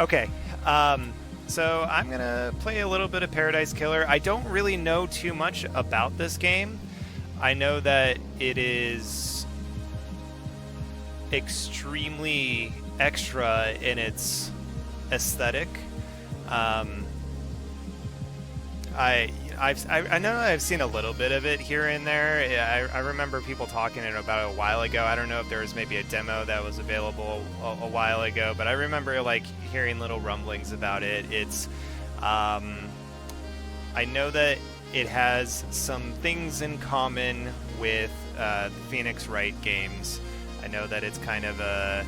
Okay. So I'm going to play a little bit of Paradise Killer. I don't really know too much about this game. I know that it is extremely extra in its aesthetic. I know I've seen a little bit of it here and there. I remember people talking about it a while ago. I don't know if there was maybe a demo that was available a while ago, but I remember like hearing little rumblings about it. I know that it has some things in common with the Phoenix Wright games. I know that it's kind of a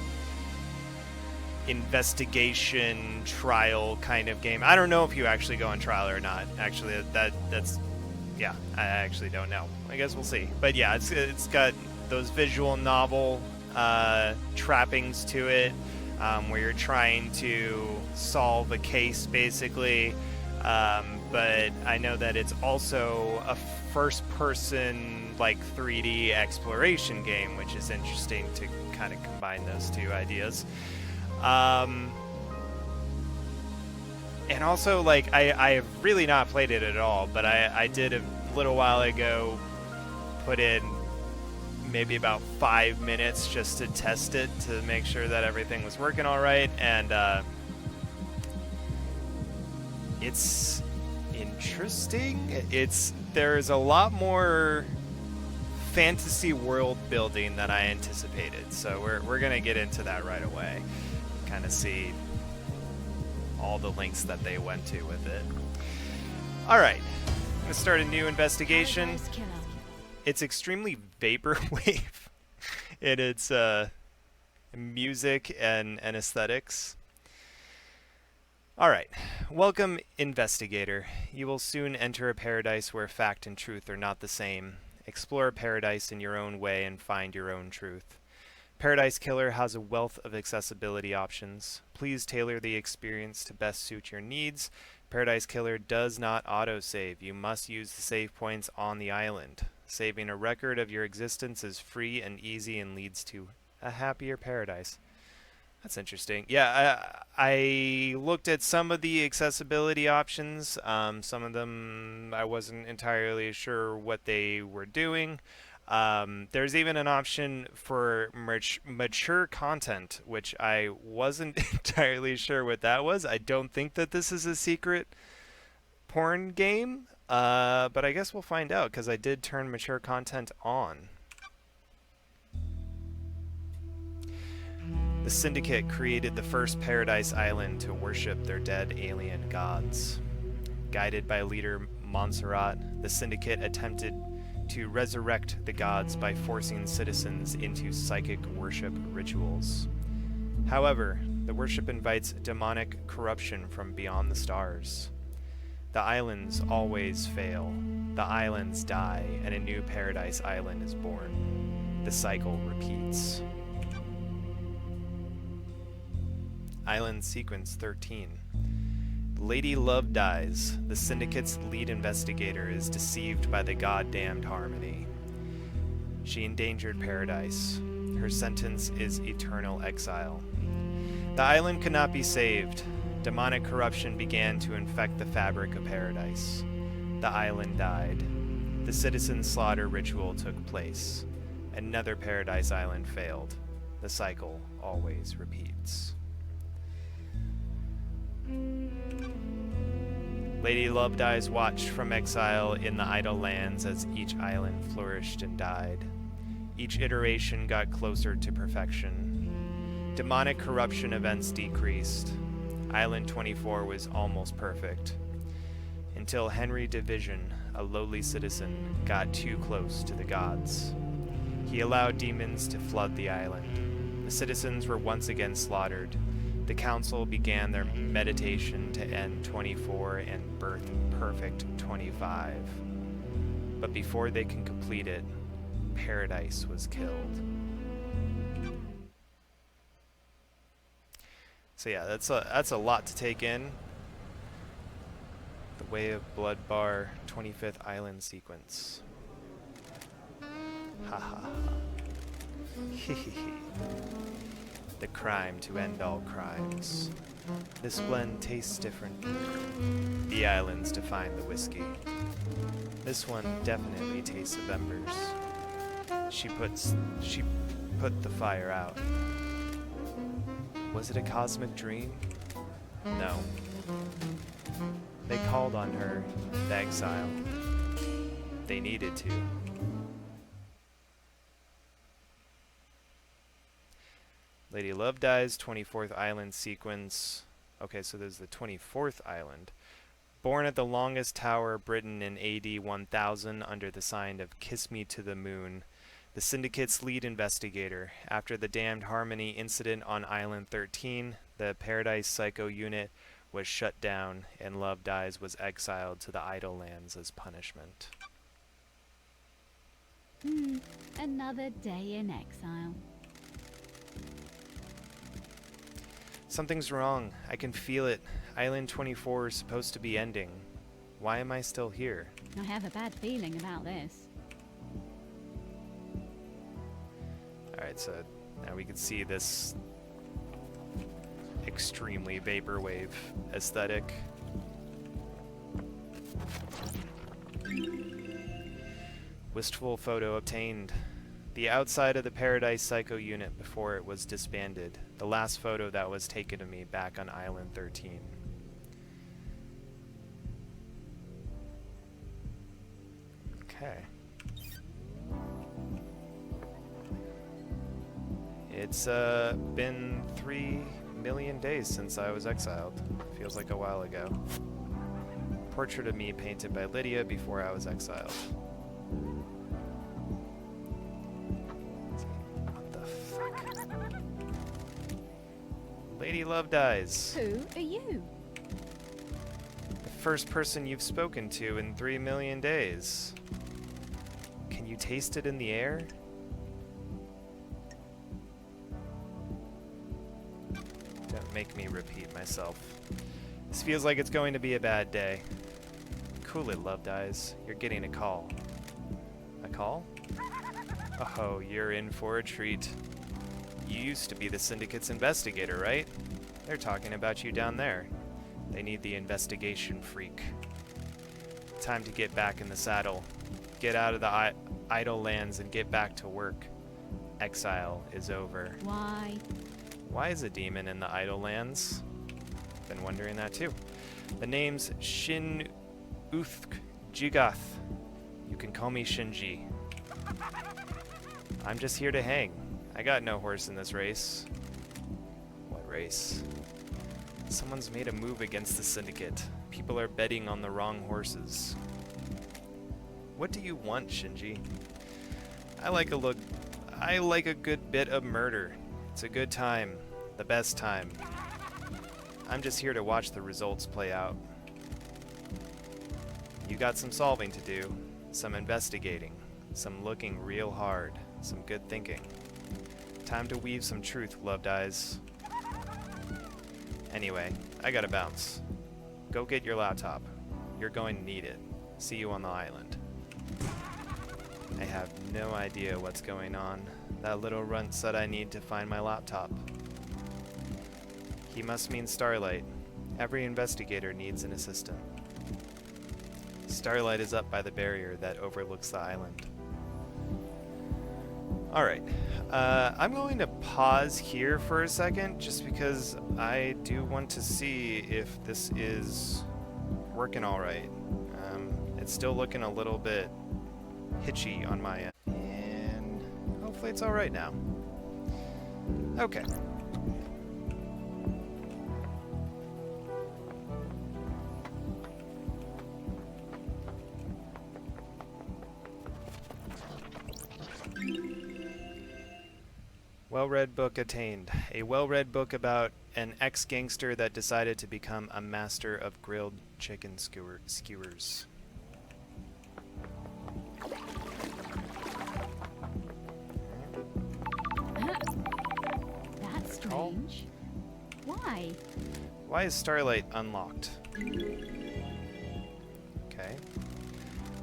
investigation trial kind of game. I don't know if you actually go on trial or not. Actually, that's yeah, I actually don't know. I guess we'll see. But yeah, it's got those visual novel trappings to it, where you're trying to solve a case basically. But I know that it's also a first-person like 3D exploration game, which is interesting to kind of combine those two ideas. And also, like, I have really not played it at all, but I did a little while ago put in maybe about 5 minutes just to test it to make sure that everything was working all right, and it's interesting. There's a lot more fantasy world building than I anticipated, so we're gonna get into that right away. Kind of see all the links that they went to with it. Alright, I'm going to start a new investigation. It's extremely vaporwave in its music and aesthetics. Alright, welcome, investigator. You will soon enter a paradise where fact and truth are not the same. Explore paradise in your own way and find your own truth. Paradise Killer has a wealth of accessibility options. Please tailor the experience to best suit your needs. Paradise Killer does not autosave. You must use the save points on the island. Saving a record of your existence is free and easy and leads to a happier paradise. That's interesting. Yeah, I looked at some of the accessibility options. Some of them I wasn't entirely sure what they were doing. There's even an option for mature content, which I wasn't entirely sure what that was. I don't think that this is a secret porn game, but I guess we'll find out because I did turn mature content on. The Syndicate created the first Paradise Island to worship their dead alien gods. Guided by leader Montserrat, the Syndicate attempted to resurrect the gods by forcing citizens into psychic worship rituals. However, the worship invites demonic corruption from beyond the stars. The islands always fail. The islands die, and a new Paradise Island is born. The cycle repeats. Island Sequence 13. Lady Love dies. The Syndicate's lead investigator is deceived by the goddamned Harmony. She endangered paradise. Her sentence is eternal exile. The island could not be saved. Demonic corruption began to infect the fabric of paradise. The island died. The citizen slaughter ritual took place. Another Paradise Island failed. The cycle always repeats. Lady Lovedyes watched from exile in the idle lands as each island flourished and died. Each iteration got closer to perfection. Demonic corruption events decreased. Island 24 was almost perfect. Until Henry Division, a lowly citizen, got too close to the gods. He allowed demons to flood the island. The citizens were once again slaughtered. The council began their meditation to end 24 and birth perfect 25. But before they can complete it, paradise was killed. So yeah, that's a lot to take in. The Way of Blood Bar 25th Island sequence. Ha ha ha. The crime to end all crimes. This blend tastes different. The islands define the whiskey. This one definitely tastes of embers. She put the fire out. Was it a cosmic dream? No. They called on her, the exile. They needed to. Lady Love Dies, 24th Island sequence. Okay, so there's the 24th island. Born at the longest tower, Britain in AD 1000 under the sign of Kiss Me to the Moon. The Syndicate's lead investigator. After the Damned Harmony incident on Island 13, the Paradise Psycho unit was shut down and Love Dies was exiled to the Idle Lands as punishment. Another day in exile. Something's wrong. I can feel it. Island 24 is supposed to be ending. Why am I still here? I have a bad feeling about this. Alright, so now we can see this extremely vaporwave aesthetic. Wistful photo obtained. The outside of the Paradise Psycho unit before it was disbanded. The last photo that was taken of me back on Island 13. Okay. It's been 3 million days since I was exiled. Feels like a while ago. Portrait of me painted by Lydia before I was exiled. What the fuck? Lady Love Dies. Who are you? The first person you've spoken to in 3 million days. Can you taste it in the air? Don't make me repeat myself. This feels like it's going to be a bad day. Cool it, Love Dies. You're getting a call. A call? Oh, you're in for a treat. You used to be the Syndicate's investigator, right? They're talking about you down there. They need the investigation freak. Time to get back in the saddle. Get out of the idle lands and get back to work. Exile is over. Why? Why is a demon in the idle lands? Been wondering that too. The name's Shin Uthk Jigath. You can call me Shinji. I'm just here to hang. I got no horse in this race. What race? Someone's made a move against the Syndicate. People are betting on the wrong horses. What do you want, Shinji? I like a good bit of murder. It's a good time. The best time. I'm just here to watch the results play out. You got some solving to do, some investigating, some looking real hard, some good thinking. Time to weave some truth, Love Dies. Anyway, I gotta bounce. Go get your laptop. You're going to need it. See you on the island. I have no idea what's going on. That little runt said I need to find my laptop. He must mean Starlight. Every investigator needs an assistant. Starlight is up by the barrier that overlooks the island. Alright, I'm going to pause here for a second just because I do want to see if this is working alright. It's still looking a little bit hitchy on my end, and hopefully it's alright now. Okay. Well-read book attained. A well-read book about an ex-gangster that decided to become a master of grilled chicken skewers. That's strange. Why? Why is Starlight unlocked? Okay.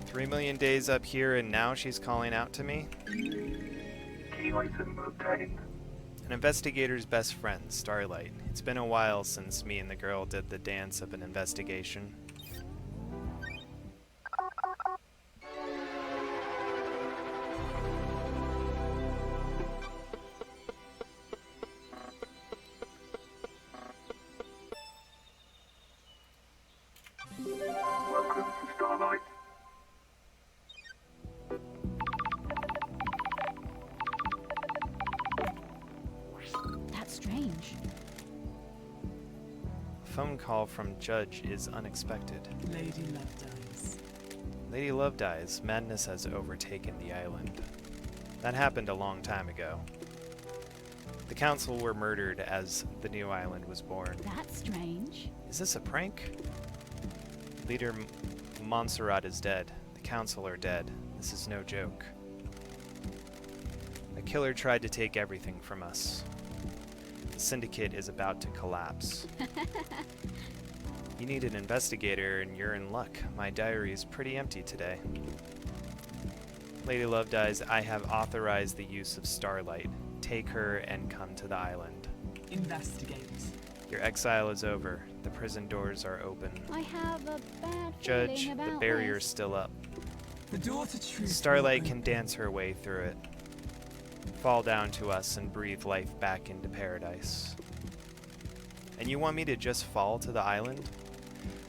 3 million days up here and now she's calling out to me? An investigator's best friend, Starlight. It's been a while since me and the girl did the dance of an investigation. Welcome to Starlight. That's strange. A phone call from Judge is unexpected. Lady Love dies. Lady Love dies. Madness has overtaken the island. That happened a long time ago. The council were murdered as the new island was born. That's strange. Is this a prank? Leader Montserrat is dead. The council are dead. This is no joke. A killer tried to take everything from us. The Syndicate is about to collapse. You need an investigator and you're in luck. My diary is pretty empty today. Lady Love dies. I have authorized the use of Starlight. Take her and come to the island. Investigate. Your exile is over. The prison doors are open. I have a bad Judge, feeling the about barrier's this. still up. The door to truth. Starlight will can dance her way through it. Fall down to us and breathe life back into paradise. And you want me to just fall to the island?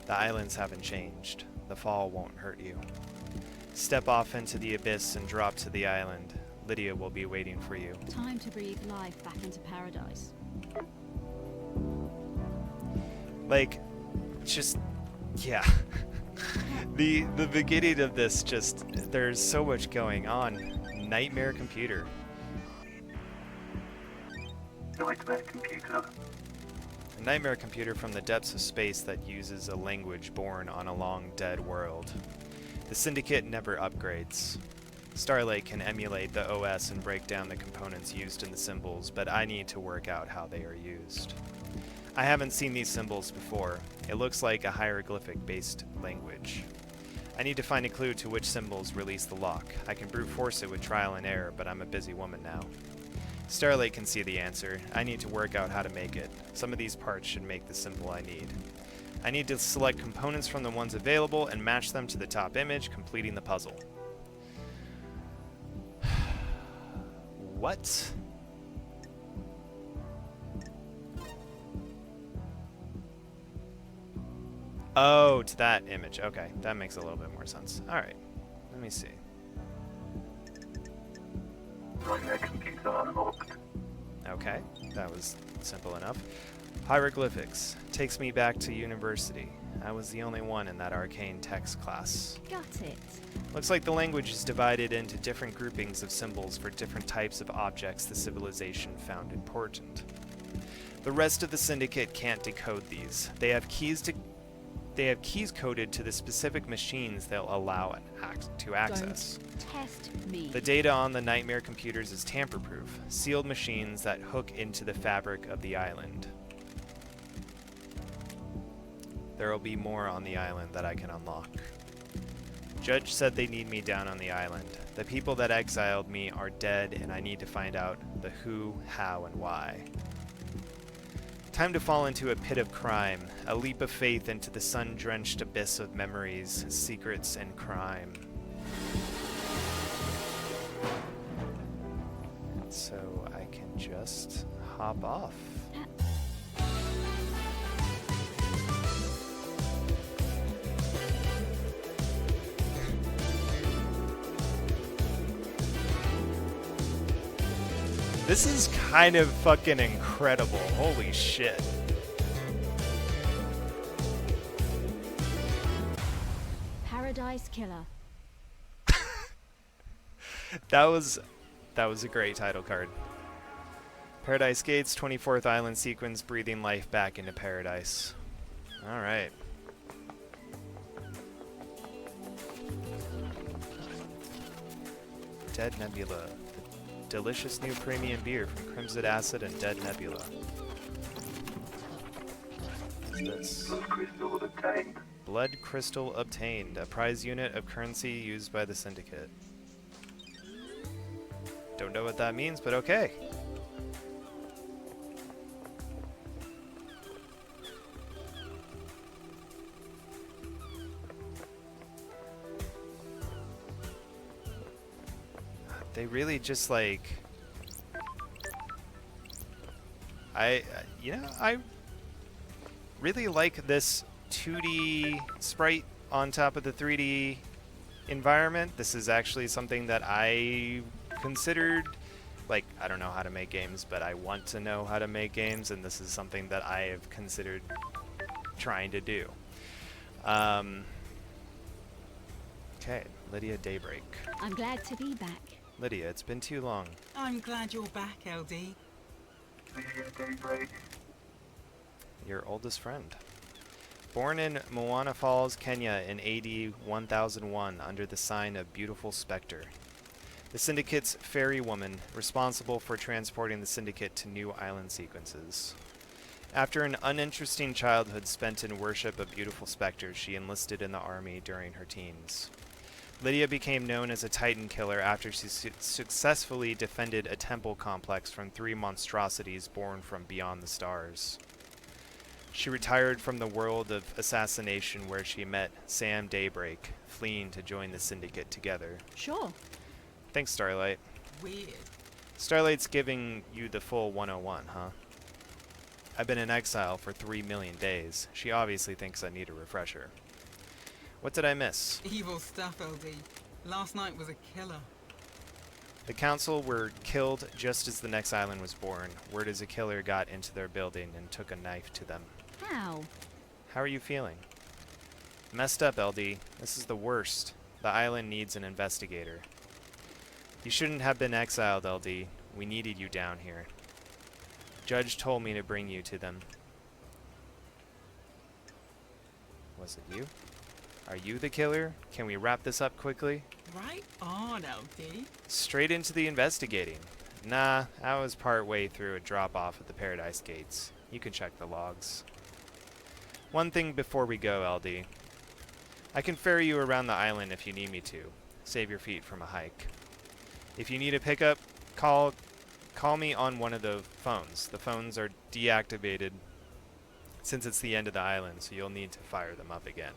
The islands haven't changed. The fall won't hurt you. Step off into the abyss and drop to the island. Lydia will be waiting for you. Time to breathe life back into paradise. Like, just, yeah. The beginning of this just, there's so much going on. Nightmare computer. Nightmare computer. A nightmare computer from the depths of space that uses a language born on a long dead world. The Syndicate never upgrades. Starlight can emulate the OS and break down the components used in the symbols, but I need to work out how they are used. I haven't seen these symbols before. It looks like a hieroglyphic-based language. I need to find a clue to which symbols release the lock. I can brute force it with trial and error, but I'm a busy woman now. Starlight can see the answer. I need to work out how to make it. Some of these parts should make the symbol I need. I need to select components from the ones available and match them to the top image, completing the puzzle. What? Oh, to that image. Okay, that makes a little bit more sense. Alright, let me see. Nightmare computer unlocked. Okay, that was simple enough. Hieroglyphics. Takes me back to university. I was the only one in that arcane text class. Got it. Looks like the language is divided into different groupings of symbols for different types of objects the civilization found important. The rest of the Syndicate can't decode these. They have keys coded to the specific machines they'll allow to access. Test me. The data on the nightmare computers is tamper-proof, sealed machines that hook into the fabric of the island. There will be more on the island that I can unlock. Judge said they need me down on the island. The people that exiled me are dead, and I need to find out the who, how, and why. Time to fall into a pit of crime, a leap of faith into the sun-drenched abyss of memories, secrets, and crime. So I can just hop off. This is kind of fucking incredible. Holy shit. Paradise Killer. That was a great title card. Paradise Gates, 24th Island sequence, breathing life back into paradise. All right. Dead Nebula. Delicious new premium beer from Crimson Acid and Dead Nebula. What's this? Blood crystal obtained. Blood Crystal obtained, a prize unit of currency used by the Syndicate. Don't know what that means, but okay. They really just like... I really like this 2D sprite on top of the 3D environment. This is actually something that I considered, like, I don't know how to make games, but I want to know how to make games, and this is something that I have considered trying to do. Okay, Lydia Daybreak. I'm glad to be back. Lydia, it's been too long. I'm glad you're back, LD. Lydia Daybreak. Your oldest friend. Born in Moana Falls, Kenya in AD 1001 under the sign of Beautiful Spectre. The Syndicate's fairy woman, responsible for transporting the Syndicate to new island sequences. After an uninteresting childhood spent in worship of beautiful specters, she enlisted in the army during her teens. Lydia became known as a Titan killer after she successfully defended a temple complex from 3 monstrosities born from beyond the stars. She retired from the world of assassination where she met Sam Daybreak, fleeing to join the Syndicate together. Sure. Thanks, Starlight. Weird. Starlight's giving you the full 101, huh? I've been in exile for 3 million days. She obviously thinks I need a refresher. What did I miss? Evil stuff, LD. Last night was a killer. The council were killed just as the next island was born. Word is a killer got into their building and took a knife to them. How? How are you feeling? Messed up, LD. This is the worst. The island needs an investigator. You shouldn't have been exiled, LD. We needed you down here. Judge told me to bring you to them. Was it you? Are you the killer? Can we wrap this up quickly? Right on, LD. Straight into the investigating. Nah, I was part way through a drop-off at the Paradise Gates. You can check the logs. One thing before we go, LD. I can ferry you around the island if you need me to. Save your feet from a hike. If you need a pickup, call me on one of the phones. The phones are deactivated since it's the end of the island, so you'll need to fire them up again.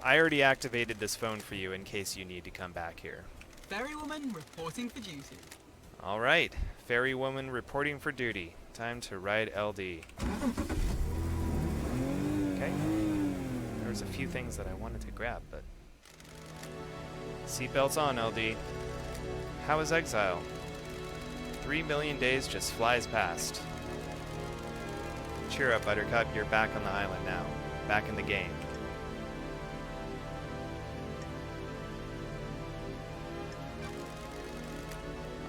I already activated this phone for you in case you need to come back here. Ferrywoman reporting for duty. Alright, ferry woman reporting for duty. Time to ride LD. Okay. There was a few things that I wanted to grab, but... Seatbelts on, LD. How is exile? 3 million days just flies past. Cheer up, Buttercup. You're back on the island now. Back in the game.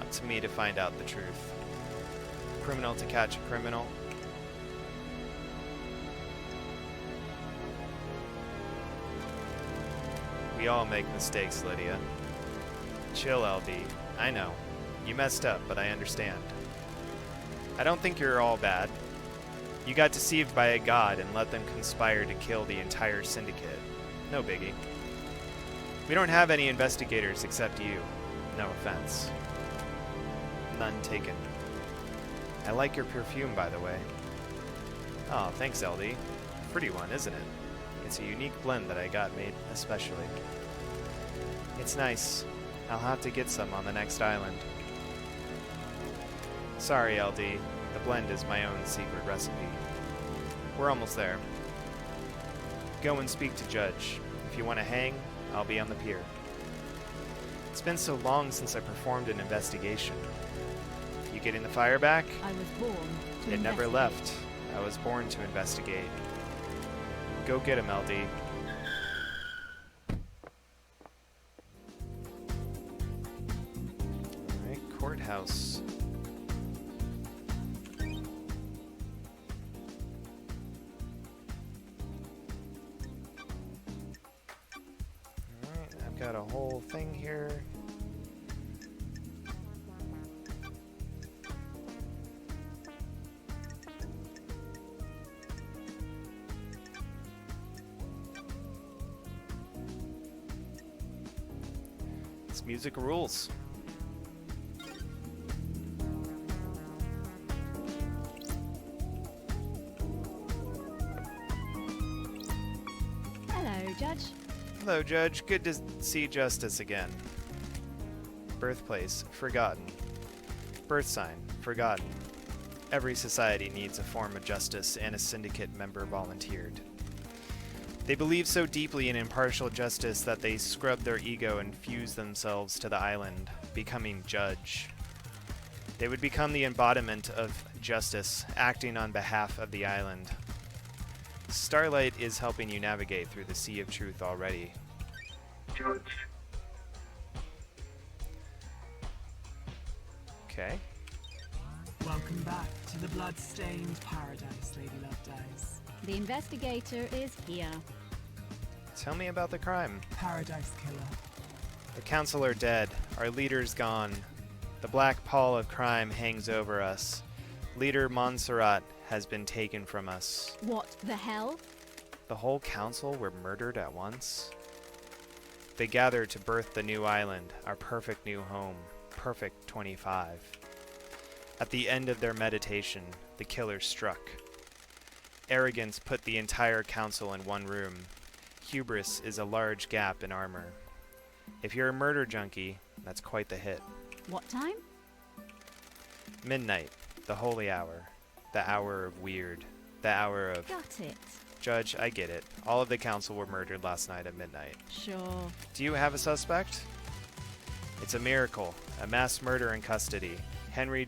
Up to me to find out the truth. Criminal to catch a criminal. We all make mistakes, Lydia. Chill, LD. I know. You messed up, but I understand. I don't think you're all bad. You got deceived by a god and let them conspire to kill the entire syndicate. No biggie. We don't have any investigators except you. No offense. None taken. I like your perfume, by the way. Oh, thanks, LD. Pretty one, isn't it? It's a unique blend that I got made especially. It's nice. I'll have to get some on the next island. Sorry, LD. The blend is my own secret recipe. We're almost there. Go and speak to Judge. If you want to hang, I'll be on the pier. It's been so long since I performed an investigation. You getting the fire back? I was born to It never investigate. left. I was born to investigate. Go get him, LD. Alright, courthouse. Alright, I've got a whole thing here. This music rules. Hello, Judge. Hello, Judge. Good to see Justice again. Birthplace, forgotten. Birth sign, forgotten. Every society needs a form of justice, and a syndicate member volunteered. They believe so deeply in impartial justice that they scrub their ego and fuse themselves to the island, becoming judge. They would become the embodiment of justice, acting on behalf of the island. Starlight is helping you navigate through the sea of truth already. Judge. Okay. Welcome back to the blood-stained paradise, Lady Lovedays. The investigator is here. Tell me about the crime. Paradise killer. The council are dead. Our leader's gone. The black pall of crime hangs over us. Leader Montserrat has been taken from us. What the hell? The whole council were murdered at once. They gathered to birth the new island, our perfect new home, Perfect 25. At the end of their meditation, the killer struck. Arrogance put the entire council in one room. Hubris is a large gap in armor. If you're a murder junkie, that's quite the hit. What time? Midnight, the holy hour, the hour of weird, the hour of... Got it. Judge, I get it. All of the council were murdered last night at midnight. Sure. Do you have a suspect? It's a miracle. A mass murder in custody. Henry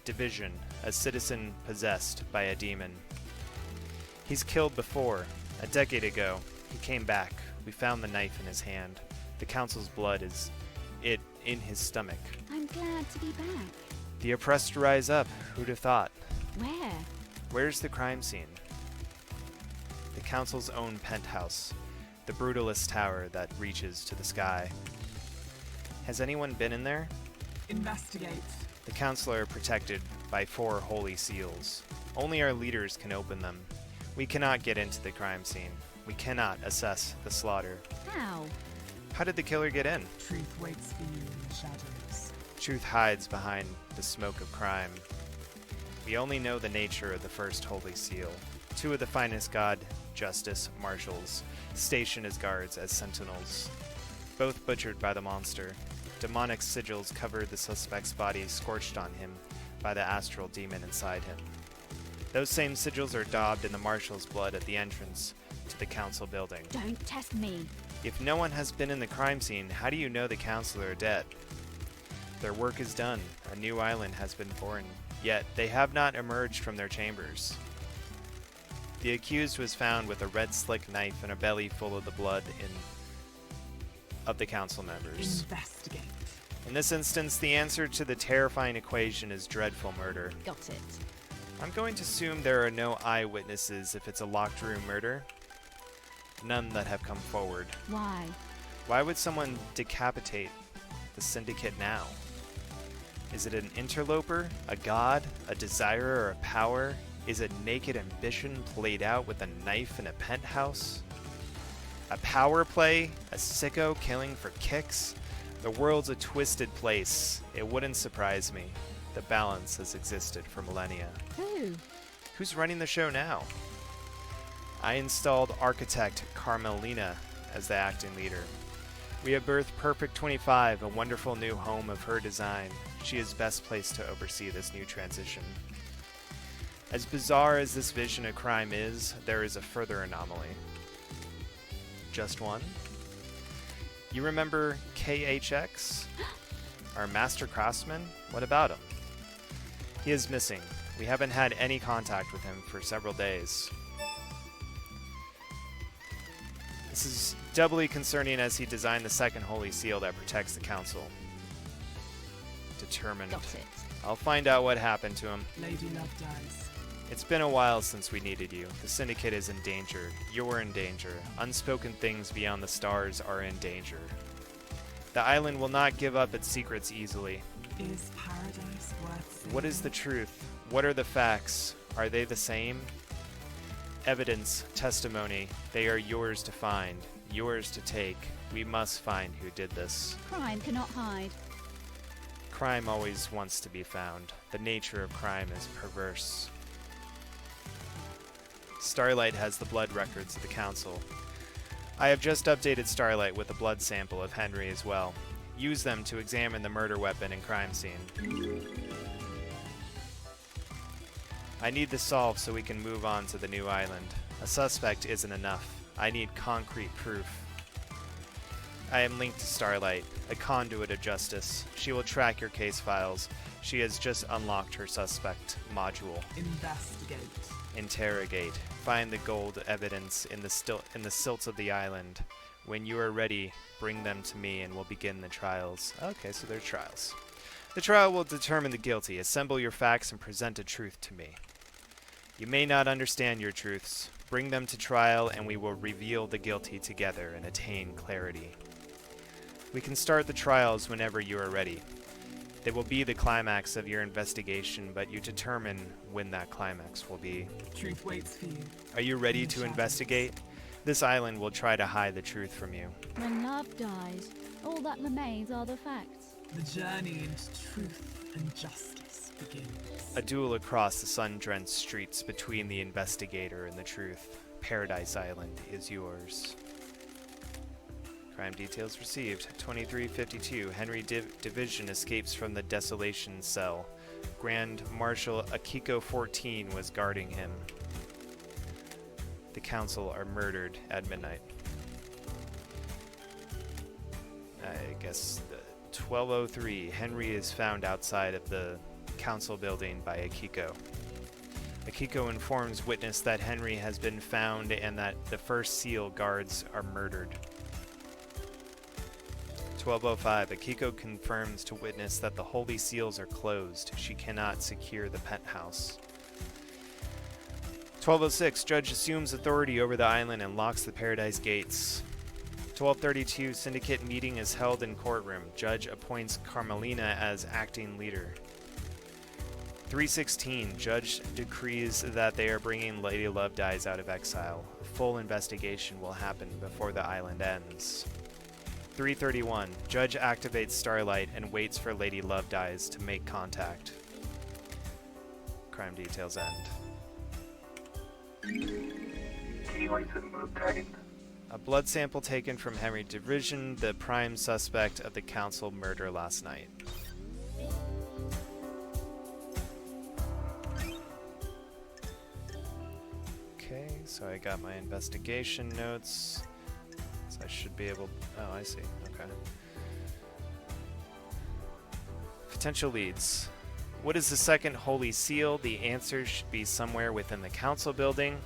Division, a citizen possessed by a demon. He's killed before. A decade ago, he came back. We found the knife in his hand. The council's blood is in his stomach. I'm glad to be back. The oppressed rise up. Who'd have thought? Where? Where's the crime scene? The council's own penthouse. The brutalist tower that reaches to the sky. Has anyone been in there? Investigate. The council are protected by 4 holy seals. Only our leaders can open them. We cannot get into the crime scene. We cannot assess the slaughter. How? How did the killer get in? Truth waits for you in the shadows. Truth hides behind the smoke of crime. We only know the nature of the first holy seal. 2 of the finest god, justice, marshals, stationed as guards as sentinels. Both butchered by the monster. Demonic sigils covered the suspect's body, scorched on him by the astral demon inside him. Those same sigils are daubed in the marshal's blood at the entrance to the council building. Don't test me. If no one has been in the crime scene, how do you know the council are dead? Their work is done. A new island has been born. Yet, they have not emerged from their chambers. The accused was found with a red slick knife and a belly full of the blood of the council members. Investigate. In this instance, the answer to the terrifying equation is dreadful murder. Got it. I'm going to assume there are no eyewitnesses if it's a locked room murder. None that have come forward. Why? Why would someone decapitate the Syndicate now? Is it an interloper, a god, a desire, or a power? Is it naked ambition played out with a knife in a penthouse? A power play? A sicko killing for kicks? The world's a twisted place. It wouldn't surprise me. The balance has existed for millennia. Who? Who's running the show now? I installed architect Carmelina as the acting leader. We have birthed Perfect 25, a wonderful new home of her design. She is best placed to oversee this new transition. As bizarre as this vision of crime is, there is a further anomaly. Just one? You remember KHX? Our master craftsman? What about him? He is missing. We haven't had any contact with him for several days. This is doubly concerning as he designed the second holy seal that protects the council. Determined. Got it. I'll find out what happened to him. Lady Lovedays. It's been a while since we needed you. The Syndicate is in danger. You're in danger. Unspoken things beyond the stars are in danger. The island will not give up its secrets easily. Is paradise worth saving? What is the truth? What are the facts? Are they the same? Evidence, testimony, they are yours to find, yours to take. We must find who did this. Crime cannot hide. Crime always wants to be found. The nature of crime is perverse. Starlight has the blood records of the council. I have just updated Starlight with a blood sample of Henry as well. Use them to examine the murder weapon and crime scene. I need this solved so we can move on to the new island. A suspect isn't enough. I need concrete proof. I am linked to Starlight, a conduit of justice. She will track your case files. She has just unlocked her suspect module. Investigate. Interrogate. Find the gold evidence in the silts of the island. When you are ready, bring them to me and we'll begin the trials. Okay, so they're trials. The trial will determine the guilty. Assemble your facts and present a truth to me. You may not understand your truths. Bring them to trial and we will reveal the guilty together and attain clarity. We can start the trials whenever you are ready. They will be the climax of your investigation, but you determine when that climax will be. Truth waits for you. Are you ready In the to shadows. investigate? This island will try to hide the truth from you. When love dies, all that remains are the facts. The journey into truth and justice begins. A duel across the sun-drenched streets between the investigator and the truth. Paradise Island is yours. Crime details received. 2352. Henry Division escapes from the desolation cell. Grand Marshal Akiko 14 was guarding him. The council are murdered at midnight. I guess 1203. Henry is found outside of the council building by Akiko. Akiko informs witness that Henry has been found and that the first seal guards are murdered. 1205. Akiko confirms to witness that the holy seals are closed. She cannot secure the penthouse. 1206. Judge assumes authority over the island and locks the paradise gates. 1232. Syndicate meeting is held in courtroom. Judge appoints Carmelina as acting leader. 316. Judge decrees that they are bringing Lady Love Dies out of exile. A full investigation will happen before the island ends. 331. Judge activates Starlight and waits for Lady Love Dies to make contact. Crime details end. Anyone to move time. A blood sample taken from Henry Division, the prime suspect of the council murder last night. Okay, so I got my investigation notes. So I should be able... Oh, I see. Okay. Potential leads. What is the second holy seal? The answer should be somewhere within the council building.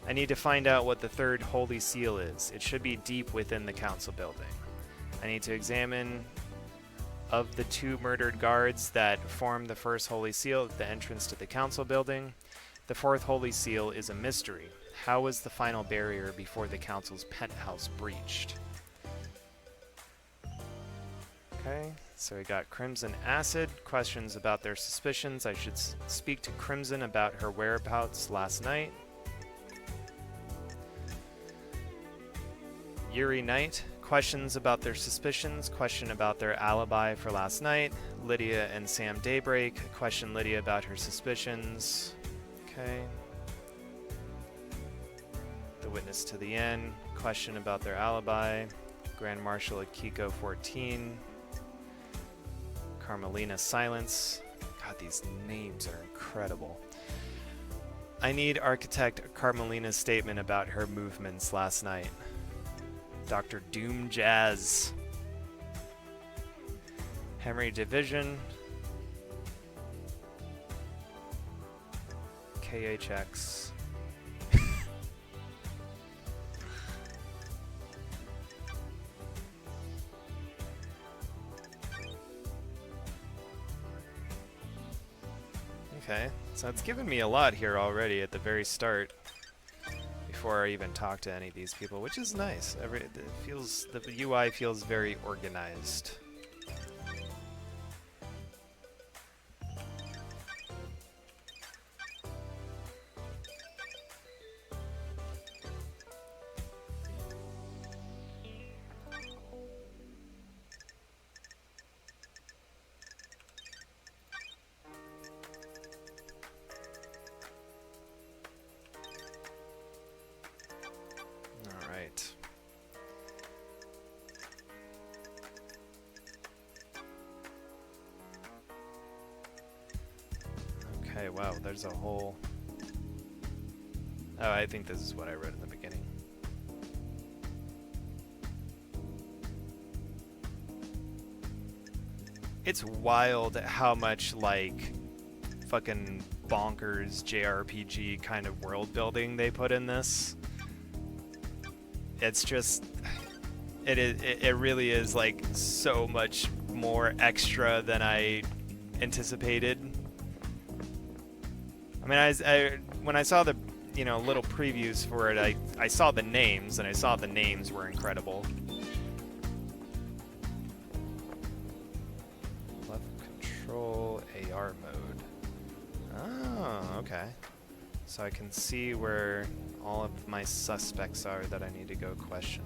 I need to find out what the third holy seal is. It should be deep within the council building. I need to examine of the two murdered guards that form the first holy seal at the entrance to the council building. The fourth holy seal is a mystery. How was the final barrier before the council's penthouse breached? Okay, so we got Crimson Acid. Questions about their suspicions. I should speak to Crimson about her whereabouts last night. Yuri Knight. Questions about their suspicions. Question about their alibi for last night. Lydia and Sam Daybreak. Question Lydia about her suspicions. Okay. The witness to the end. Question about their alibi. Grand Marshal Akiko 14. Carmelina Silence. God, these names are incredible. I need Architect Carmelina's statement about her movements last night. Dr. Doom Jazz. Henry Division. KHX. Okay, so it's given me a lot here already at the very start, before I even talk to any of these people, which is nice. The UI feels very organized. Okay, wow, there's a whole... Oh, I think this is what I wrote in the beginning. It's wild how much, like, fucking bonkers JRPG kind of world building they put in this. It's just... It really is, like, so much more extra than I anticipated. I mean, when I saw the, you know, little previews for it, I saw the names, and I saw the names were incredible. Left control AR mode. Oh, okay. So I can see where all of my suspects are that I need to go question.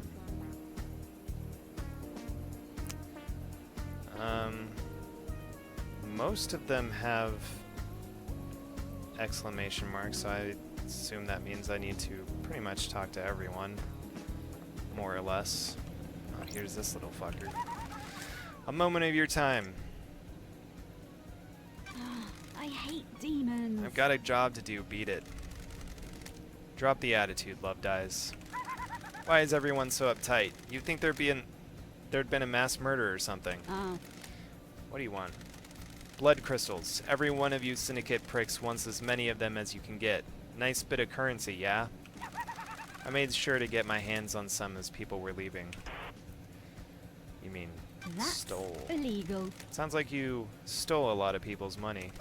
Most of them have exclamation marks, so I assume that means I need to pretty much talk to everyone, more or less. Oh, here's this little fucker. A moment of your time. I hate demons. I've got a job to do, beat it. Drop the attitude, Love Dies. Why is everyone so uptight? You'd think there'd been a mass murder or something. Oh. What do you want? Blood crystals. Every one of you Syndicate pricks wants as many of them as you can get. Nice bit of currency, yeah? I made sure to get my hands on some as people were leaving. You mean That's stole? illegal. Sounds like you stole a lot of people's money.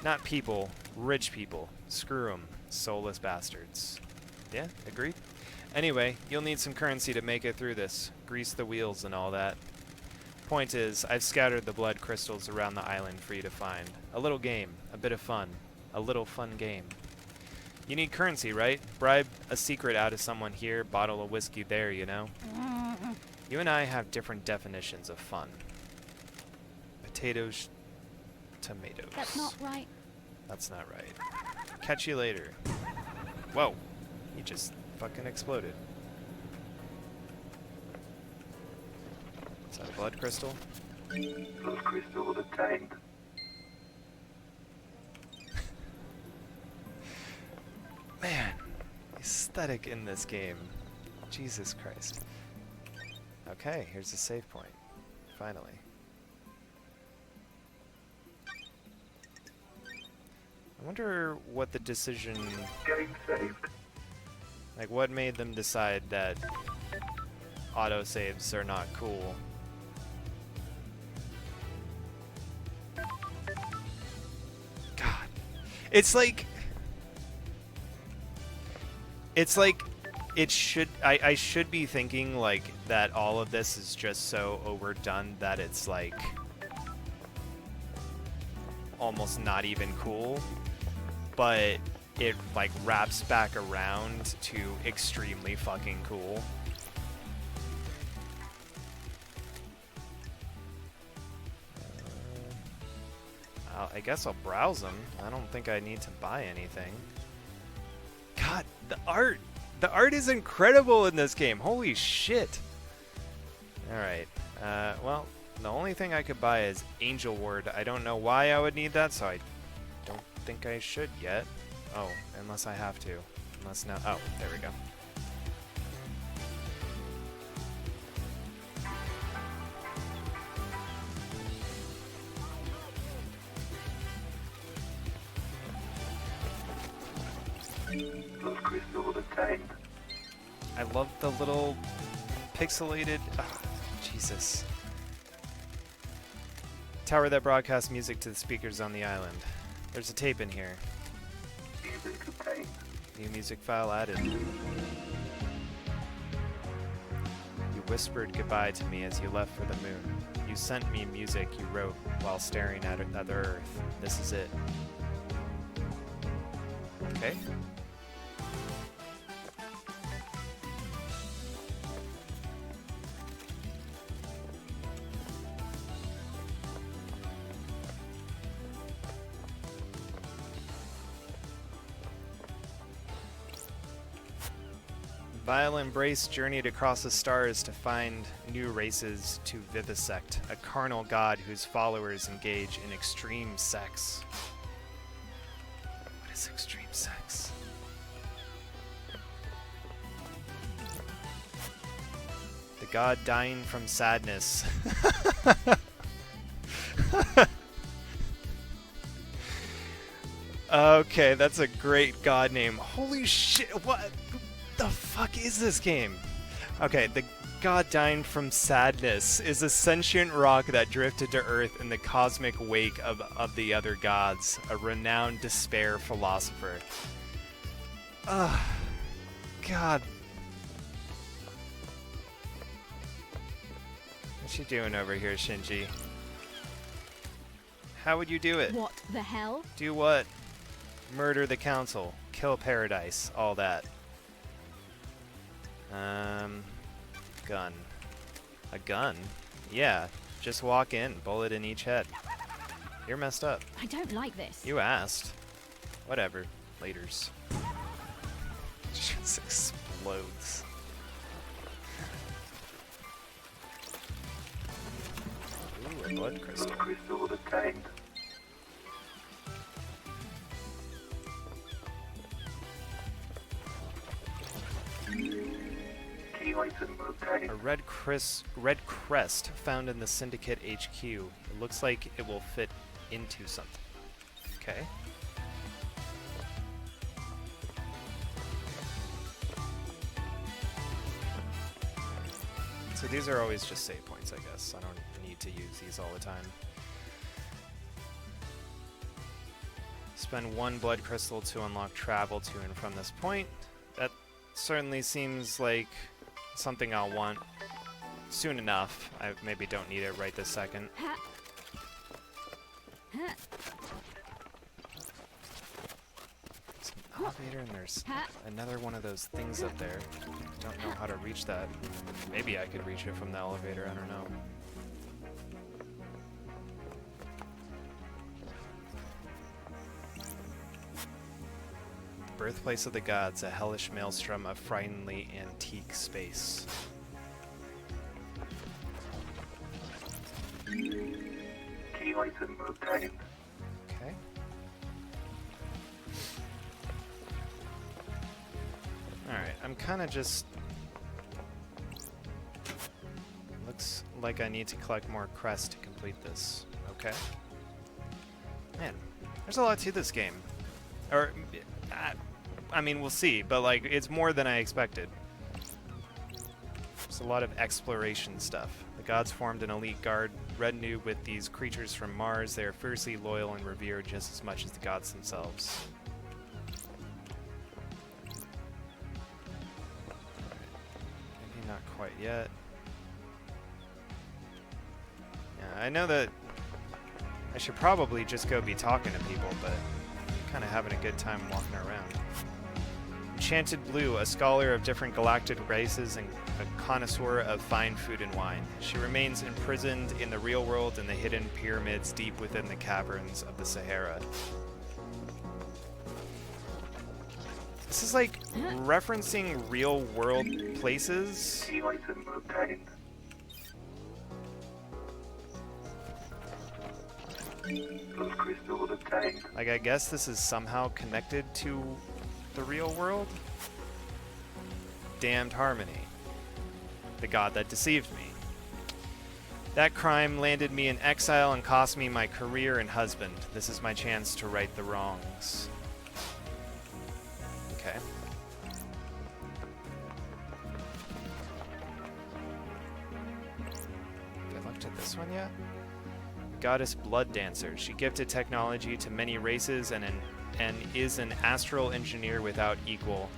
Not people, rich people. Screw 'em, soulless bastards. Yeah, agreed? Anyway, you'll need some currency to make it through this. Grease the wheels and all that. Point is, I've scattered the blood crystals around the island for you to find. A little game, a bit of fun. A little fun game. You need currency, right? Bribe a secret out of someone here, bottle of whiskey there, you know? You and I have different definitions of fun. Potatoes, tomatoes. That's not right. That's not right. Catch you later. Whoa. He just fucking exploded. Is that a blood crystal? Blood crystal obtained. Man, aesthetic in this game. Jesus Christ. Okay, here's the save point. Finally. I wonder what the decision... Game saved. Like, what made them decide that autosaves are not cool? God. It's like... It should... I should be thinking, like, that all of this is just so overdone that it's, like... almost not even cool. But it, like, wraps back around to extremely fucking cool. I guess I'll browse them. I don't think I need to buy anything. God, the art! The art is incredible in this game. Holy shit! Alright. Well, the only thing I could buy is Angel Ward. I don't know why I would need that, so I don't think I should yet. Oh, unless I have to. Unless now... Oh, there we go. Blood crystal obtained. I love the little pixelated... Oh, Jesus. Tower that broadcasts music to the speakers on the island. There's a tape in here. Music obtained. New music file added. You whispered goodbye to me as you left for the moon. You sent me music you wrote while staring at the Earth. This is it. Okay. Vile Embrace journeyed across the stars to find new races to vivisect, a carnal god whose followers engage in extreme sex. god dying from sadness. Okay, that's a great god name. Holy shit, what the fuck is this game? Okay, the god dying from sadness is a sentient rock that drifted to Earth in the cosmic wake of the other gods, a renowned despair philosopher. Ugh. God. What you doing over here, Shinji? How would you do it? What the hell? Do what? Murder the council, kill paradise, all that. Gun. A gun? Yeah, just walk in, bullet in each head. You're messed up. I don't like this. You asked. Whatever. Laters. Just explodes. Ooh, a blood crystal. Blood crystal obtained. Key item obtained. A red crest found in the Syndicate HQ. It looks like it will fit into something. Okay. So these are always just save points, I guess. I don't need to use these all the time. Spend 1 blood crystal to unlock travel to and from this point. That certainly seems like something I'll want soon enough. I maybe don't need it right this second. Ha. Ha. There's an elevator and there's Ha. another one of those things up there. Don't know how to reach that. Maybe I could reach it from the elevator, I don't know. Birthplace of the Gods, a hellish maelstrom of frighteningly antique space. Key item obtained. Okay. Alright, I'm kind of just... Looks like I need to collect more crests to complete this. Okay. Man, there's a lot to this game. Or... I mean, we'll see, but like, it's more than I expected. There's a lot of exploration stuff. The gods formed an elite guard retinue with these creatures from Mars. They are fiercely loyal and revered just as much as the gods themselves. Maybe not quite yet. Yeah, I know that I should probably just go be talking to people, but I'm kind of having a good time walking around. Enchanted Blue, a scholar of different galactic races and a connoisseur of fine food and wine. She remains imprisoned in the real world in the hidden pyramids deep within the caverns of the Sahara. This is like referencing real world places. Key item obtained. Blood crystal obtained. Like, I guess this is somehow connected to the real world? Damned Harmony. The god that deceived me. That crime landed me in exile and cost me my career and husband. This is my chance to right the wrongs. Okay. Have I looked at this one yet? Goddess Blood Dancer. She gifted technology to many races and is an astral engineer without equal.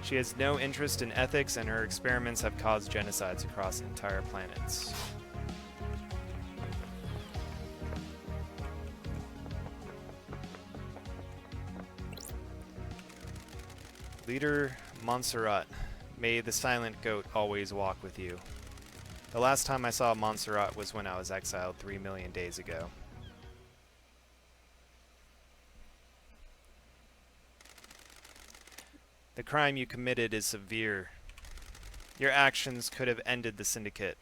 She has no interest in ethics, and her experiments have caused genocides across entire planets. Leader Montserrat, may the silent goat always walk with you. The last time I saw Montserrat was when I was exiled 3 million days ago. The crime you committed is severe. Your actions could have ended the Syndicate.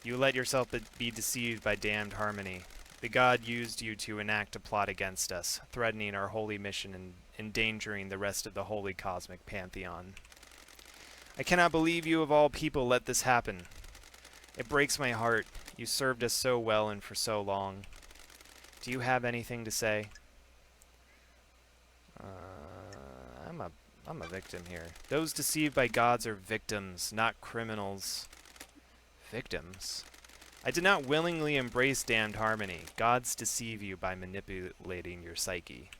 You let yourself be deceived by damned Harmony. The god used you to enact a plot against us, threatening our holy mission and endangering the rest of the holy cosmic pantheon. I cannot believe you of all people let this happen. It breaks my heart. You served us so well and for so long. Do you have anything to say? I'm a victim here. Those deceived by gods are victims, not criminals. Victims? I did not willingly embrace damned harmony. Gods deceive you by manipulating your psyche.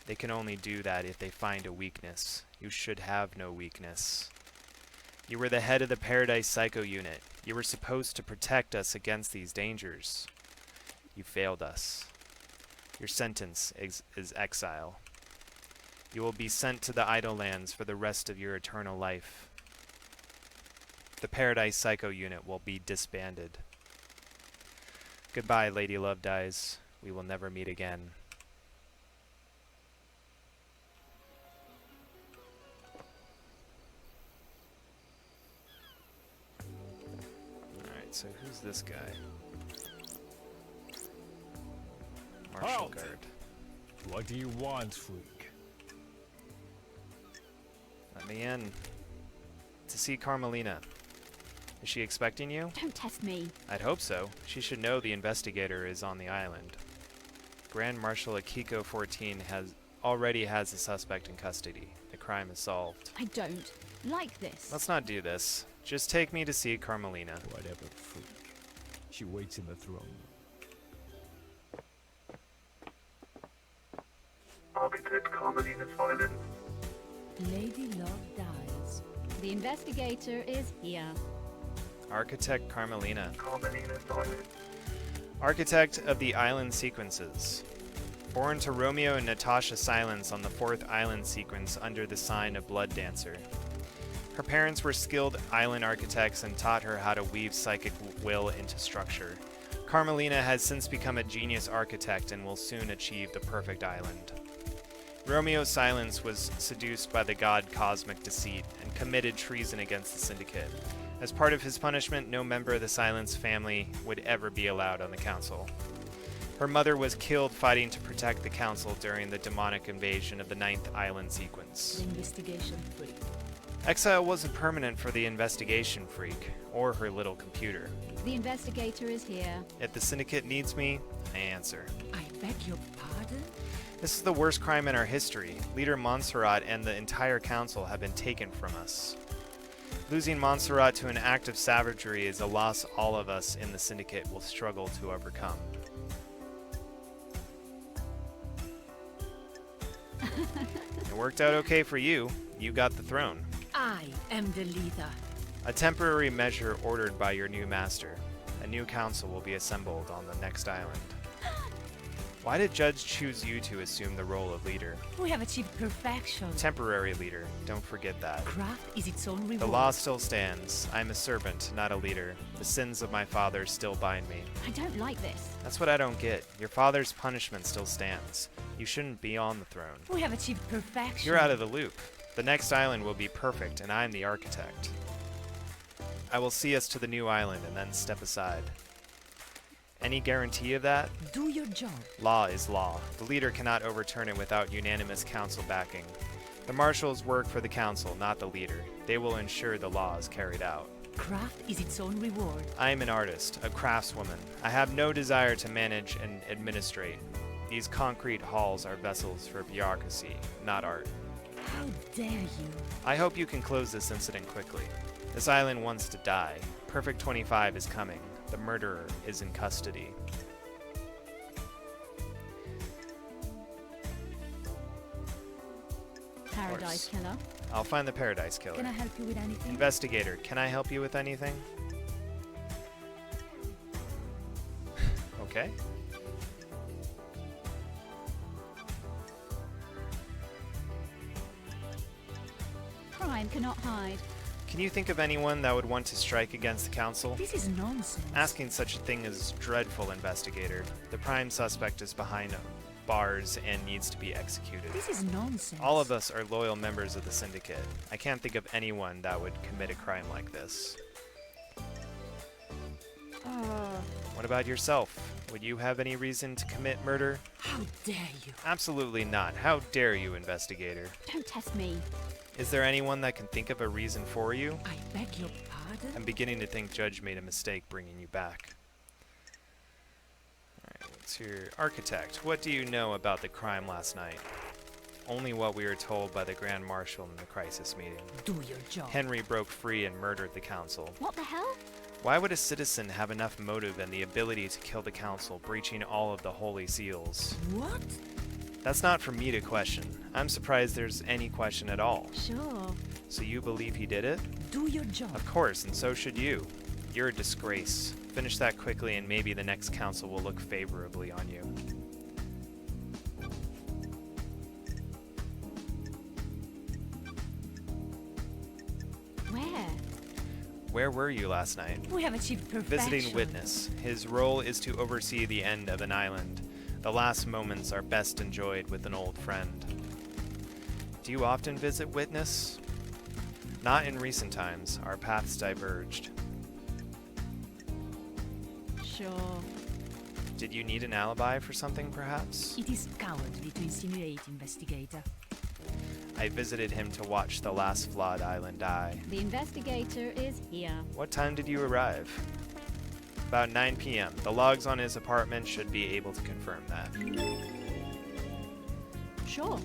They can only do that if they find a weakness. You should have no weakness. You were the head of the Paradise Psycho Unit. You were supposed to protect us against these dangers. You failed us. Your sentence is exile. You will be sent to the Idle Lands for the rest of your eternal life. The Paradise Psycho Unit will be disbanded. Goodbye, Lady Love Dies. We will never meet again. Alright, so who's this guy? Martial Halt! Guard. What do you want, freak? Let me in. To see Carmelina. Is she expecting you? Don't test me. I'd hope so. She should know the investigator is on the island. Grand Marshal Akiko 14 already has the suspect in custody. The crime is solved. I don't like this. Let's not do this. Just take me to see Carmelina. Whatever, freak. She waits in the throne. Architect Carmelina's Island. Lady Love dies. The investigator is here. Architect Carmelina. Carmelina's Island. Architect of the island sequences. Born to Romeo and Natasha Silence on the 4th island sequence under the sign of Blood Dancer. Her parents were skilled island architects and taught her how to weave psychic will into structure. Carmelina has since become a genius architect and will soon achieve the perfect island. Romeo Silence was seduced by the god Cosmic Deceit and committed treason against the Syndicate. As part of his punishment, no member of the Silence family would ever be allowed on the council. Her mother was killed fighting to protect the council during the demonic invasion of the 9th island sequence. Investigation freak. Exile wasn't permanent for the investigation freak, or her little computer. The investigator is here. If the Syndicate needs me, I answer. I beg your pardon? This is the worst crime in our history. Leader Montserrat and the entire council have been taken from us. Losing Montserrat to an act of savagery is a loss all of us in the Syndicate will struggle to overcome. It worked out okay for you. You got the throne. I am the leader. A temporary measure ordered by your new master. A new council will be assembled on the next island. Why did Judge choose you to assume the role of leader? We have achieved perfection. Temporary leader. Don't forget that. Craft is its own reward. The law still stands. I'm a servant, not a leader. The sins of my father still bind me. I don't like this. That's what I don't get. Your father's punishment still stands. You shouldn't be on the throne. We have achieved perfection. You're out of the loop. The next island will be perfect, and I'm the architect. I will see us to the new island and then step aside. Any guarantee of that? Do your job. Law is law. The leader cannot overturn it without unanimous council backing. The marshals work for the council, not the leader. They will ensure the law is carried out. Craft is its own reward. I am an artist, a craftswoman. I have no desire to manage and administrate. These concrete halls are vessels for bureaucracy, not art. How dare you? I hope you can close this incident quickly. This island wants to die. Perfect 25 is coming. The murderer is in custody. Paradise Killer. I'll find the Paradise Killer. Can I help you with anything? Investigator, can I help you with anything? Okay. Crime cannot hide. Can you think of anyone that would want to strike against the council? This is nonsense. Asking such a thing is dreadful, investigator. The prime suspect is behind bars and needs to be executed. This is nonsense. All of us are loyal members of the Syndicate. I can't think of anyone that would commit a crime like this. What about yourself? Would you have any reason to commit murder? How dare you? Absolutely not. How dare you, investigator? Don't test me. Is there anyone that can think of a reason for you? I beg your pardon? I'm beginning to think Judge made a mistake bringing you back. Alright, what's your architect? What do you know about the crime last night? Only what we were told by the Grand Marshal in the crisis meeting. Do your job. Henry broke free and murdered the council. What the hell? Why would a citizen have enough motive and the ability to kill the council, breaching all of the holy seals? What? That's not for me to question. I'm surprised there's any question at all. Sure. So you believe he did it? Do your job. Of course, and so should you. You're a disgrace. Finish that quickly and maybe the next council will look favorably on you. Where? Where were you last night? We have achieved perfection. Visiting witness. His role is to oversee the end of an island. The last moments are best enjoyed with an old friend. Do you often visit witness? Not in recent times. Our paths diverged. Sure. Did you need an alibi for something, perhaps? It is cowardly to insinuate, investigator. I visited him to watch the last flawed island die. The investigator is here. What time did you arrive? About 9 p.m. The logs on his apartment should be able to confirm that. Sure.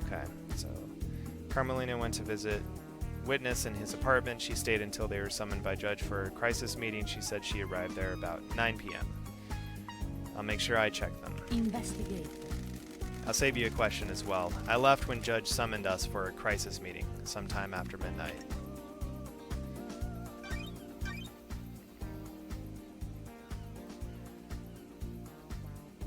Okay, so Carmelina went to visit witness in his apartment. She stayed until they were summoned by judge for a crisis meeting. She said she arrived there about 9 p.m. I'll make sure I check them. Investigator. I'll save you a question as well. I left when judge summoned us for a crisis meeting sometime after midnight.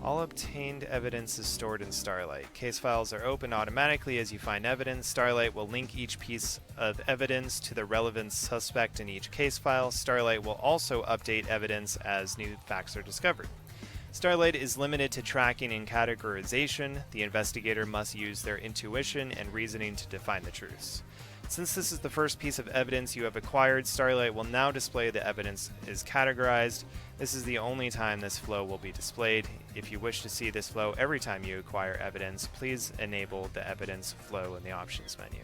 All obtained evidence is stored in Starlight. Case files are opened automatically as you find evidence. Starlight will link each piece of evidence to the relevant suspect in each case file. Starlight will also update evidence as new facts are discovered. Starlight is limited to tracking and categorization. The investigator must use their intuition and reasoning to define the truths. Since this is the first piece of evidence you have acquired, Starlight will now display the evidence is categorized. This is the only time this flow will be displayed. If you wish to see this flow every time you acquire evidence, please enable the evidence flow in the options menu.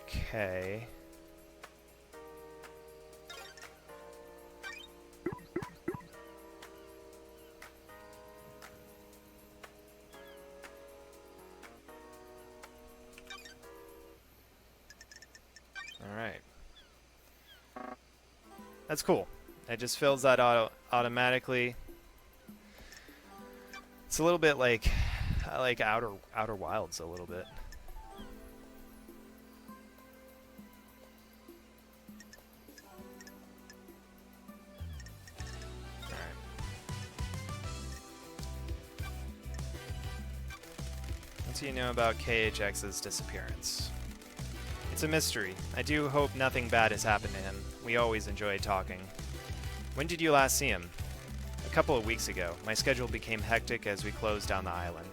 Okay. Alright. That's cool. It just fills that automatically. It's a little bit like I like Outer Wilds a little bit. Alright. What do you know about KHX's disappearance? It's a mystery. I do hope nothing bad has happened to him. We always enjoy talking. When did you last see him? A couple of weeks ago. My schedule became hectic as we closed down the island.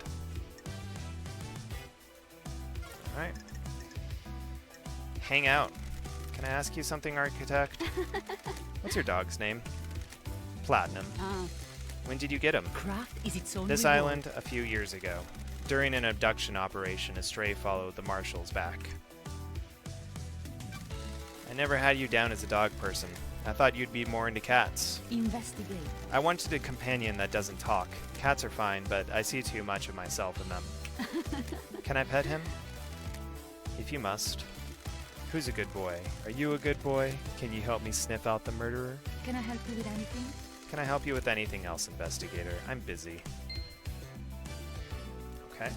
Alright. Hang out. Can I ask you something, Architect? What's your dog's name? Platinum. When did you get him? Craft is its own This reward. island a few years ago. During an abduction operation, a stray followed the marshals back. I never had you down as a dog person. I thought you'd be more into cats. Investigate. I wanted a companion that doesn't talk. Cats are fine, but I see too much of myself in them. Can I pet him? If you must. Who's a good boy? Are you a good boy? Can you help me sniff out the murderer? Can I help you with anything? Can I help you with anything else, investigator? I'm busy. Okay.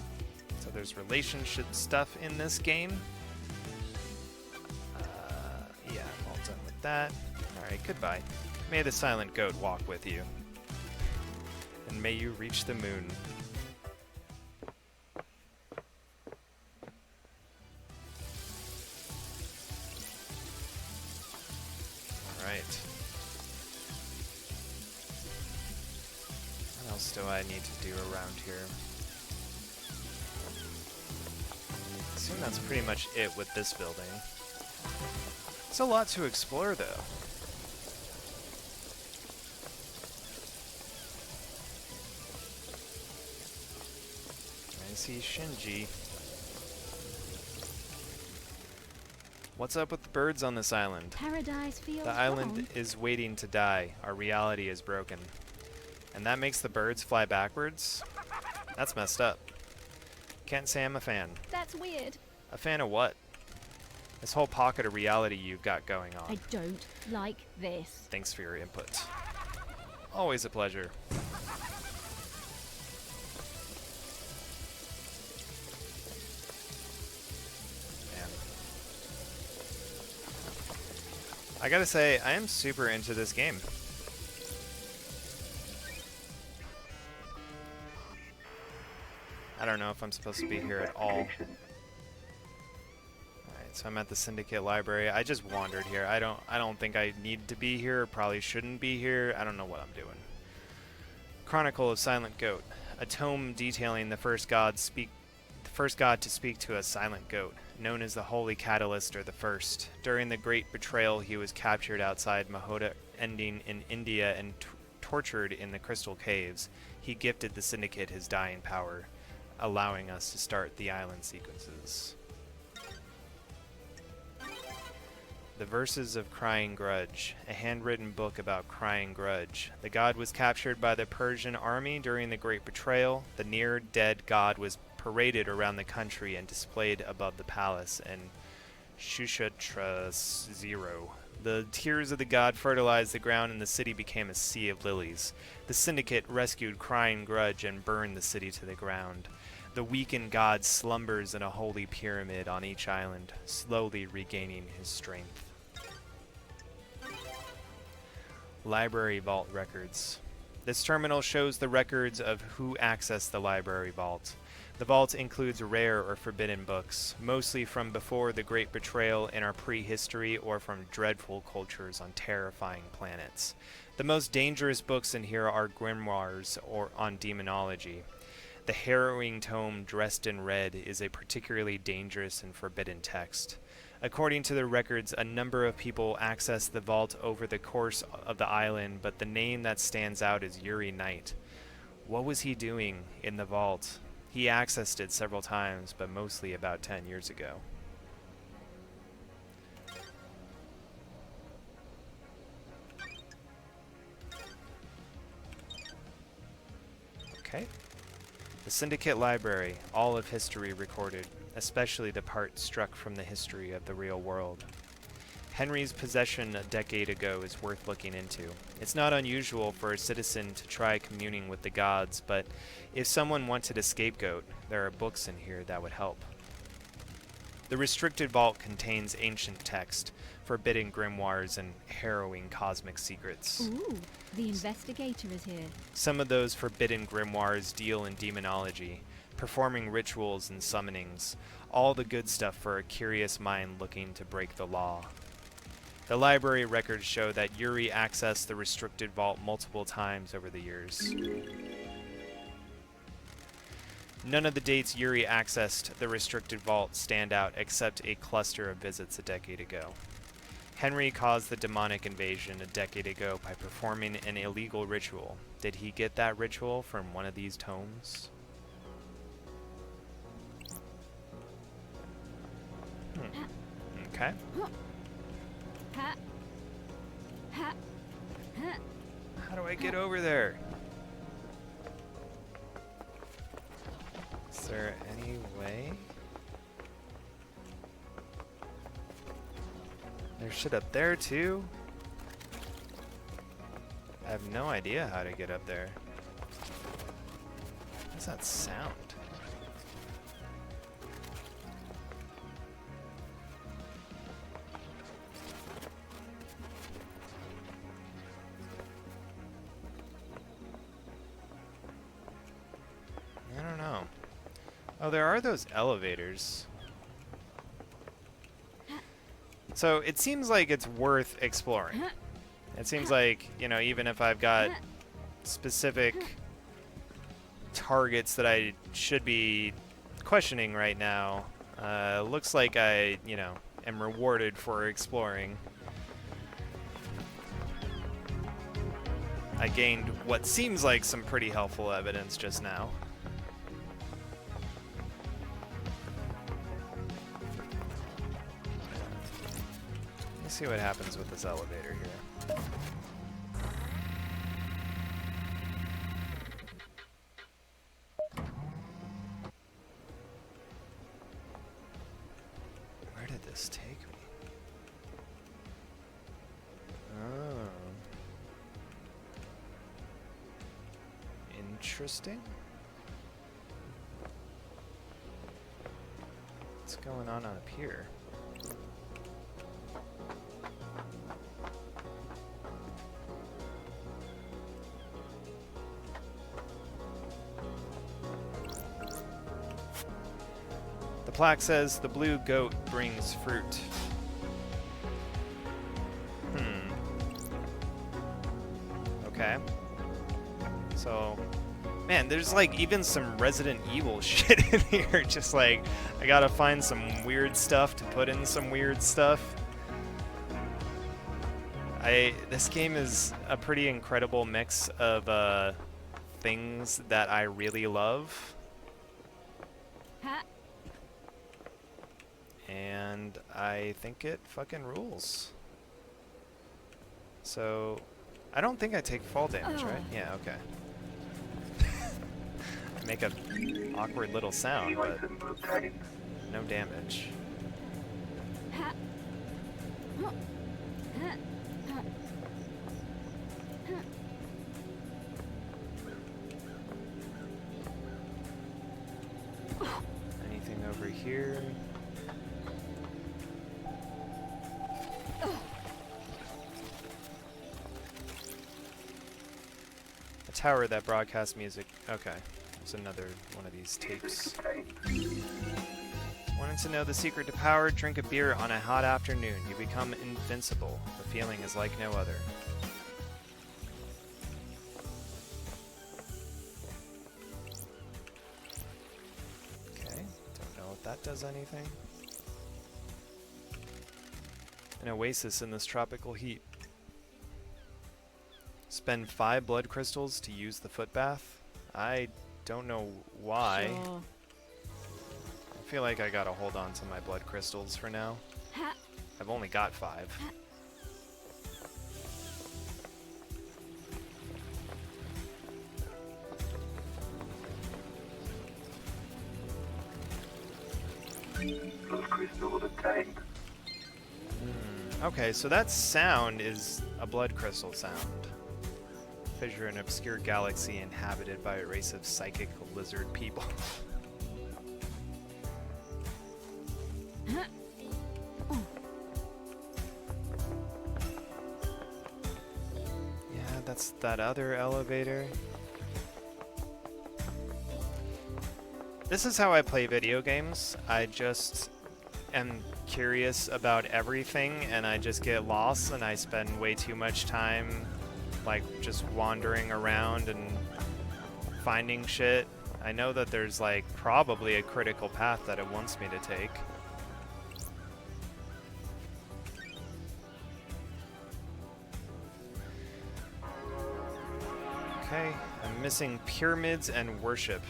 So there's relationship stuff in this game. Yeah, I'm all done with that. Alright, goodbye. May the silent goat walk with you. And may you reach the moon. Alright. What else do I need to do around here? I assume that's pretty much it with this building. It's a lot to explore, though. I see Shinji. What's up with the birds on this island? Paradise feels The island wrong. is waiting to die. Our reality is broken. And that makes the birds fly backwards? That's messed up. Can't say I'm a fan. That's weird. A fan of what? This whole pocket of reality you've got going on. I don't like this. Thanks for your input. Always a pleasure. Man. I gotta say, I am super into this game. I don't know if I'm supposed to be here at all. Alright, so I'm at the Syndicate library. I just wandered here. I don't think I need to be here, probably shouldn't be here. I don't know what I'm doing. Chronicle of Silent Goat. A tome detailing the first god to speak to a silent goat, known as the Holy Catalyst or the First. During the Great Betrayal, he was captured outside Mahoda, ending in India, and tortured in the Crystal Caves. He gifted the Syndicate his dying power, allowing us to start the island sequences. The Verses of Crying Grudge, a handwritten book about Crying Grudge. The god was captured by the Persian army during the Great Betrayal. The near-dead god was paraded around the country and displayed above the palace in Shushatra Zero. The tears of the god fertilized the ground and the city became a sea of lilies. The Syndicate rescued Crying Grudge and burned the city to the ground. The weakened god slumbers in a holy pyramid on each island, slowly regaining his strength. Library Vault Records. This terminal shows the records of who accessed the library vault. The vault includes rare or forbidden books, mostly from before the Great Betrayal in our prehistory or from dreadful cultures on terrifying planets. The most dangerous books in here are grimoires or on demonology. The harrowing tome Dressed in Red is a particularly dangerous and forbidden text. According to the records, a number of people accessed the vault over the course of the island, but the name that stands out is Yuri Knight. What was he doing in the vault? He accessed it several times, but mostly about 10 years ago. Okay. The Syndicate Library, all of history recorded, especially the part struck from the history of the real world. Henry's possession a decade ago is worth looking into. It's not unusual for a citizen to try communing with the gods, but if someone wanted a scapegoat, there are books in here that would help. The restricted vault contains ancient text, forbidden grimoires, and harrowing cosmic secrets. Ooh, the investigator is here. Some of those forbidden grimoires deal in demonology, performing rituals and summonings, all the good stuff for a curious mind looking to break the law. The library records show that Yuri accessed the restricted vault multiple times over the years. None of the dates Yuri accessed the restricted vault stand out except a cluster of visits a decade ago. Henry caused the demonic invasion a decade ago by performing an illegal ritual. Did he get that ritual from one of these tomes? Okay. Ha. Ha. Ha. How do I get over there? Is there any way? There's shit up there too? I have no idea how to get up there. What does that sound? I don't know. Oh, there are those elevators. So it seems like it's worth exploring. It seems like, you know, even if I've got specific targets that I should be questioning right now, looks like I, you know, am rewarded for exploring. I gained what seems like some pretty helpful evidence just now. Let's see what happens with this elevator here. Where did this take me? Oh. Interesting. What's going on up here? The plaque says the blue goat brings fruit. Okay. So, man, there's like even some Resident Evil shit in here. Just like, I gotta find some weird stuff to put in some weird stuff. This game is a pretty incredible mix of things that I really love. And I think it fucking rules. So, I don't think I take fall damage, right? Yeah, okay. I make a awkward little sound, but no damage. Anything over here? A tower that broadcasts music. Okay, there's another one of these tapes. Wanted to know the secret to power? Drink a beer on a hot afternoon. You become invincible. The feeling is like no other. Okay, don't know if that does anything. An oasis in this tropical heat. Spend 5 blood crystals to use the foot bath? I don't know why. Sure. I feel like I gotta hold on to my blood crystals for now. I've only got 5. Blood crystal obtained. Okay, so that sound is a blood crystal sound. Picture an obscure galaxy inhabited by a race of psychic lizard people. Yeah, that's that other elevator. This is how I play video games. I just am curious about everything and I just get lost and I spend way too much time like just wandering around and finding shit. I know that there's like probably a critical path that it wants me to take. Okay, I'm missing pyramids and worship.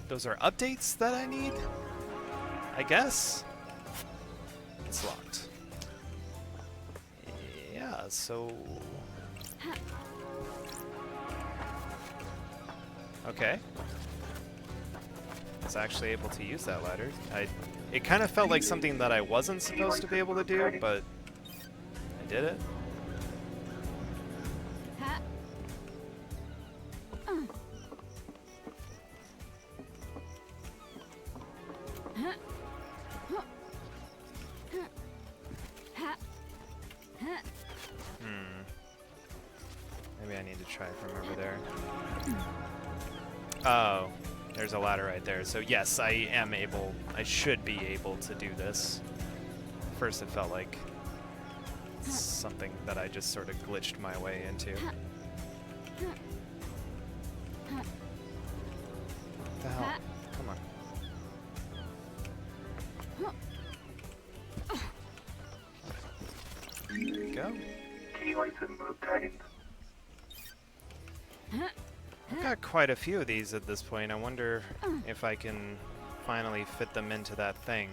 Those are updates that I need? I guess? It's locked. Yeah, so... Okay. I was actually able to use that ladder. It kind of felt like something that I wasn't supposed to be able to do, but I did it. Maybe I need to try from over there. Oh, there's a ladder right there. So yes, I should be able to do this. First it felt like something that I just sort of glitched my way into. What the hell? Come on. go. Key item obtained. I've got quite a few of these at this point. I wonder if I can finally fit them into that thing.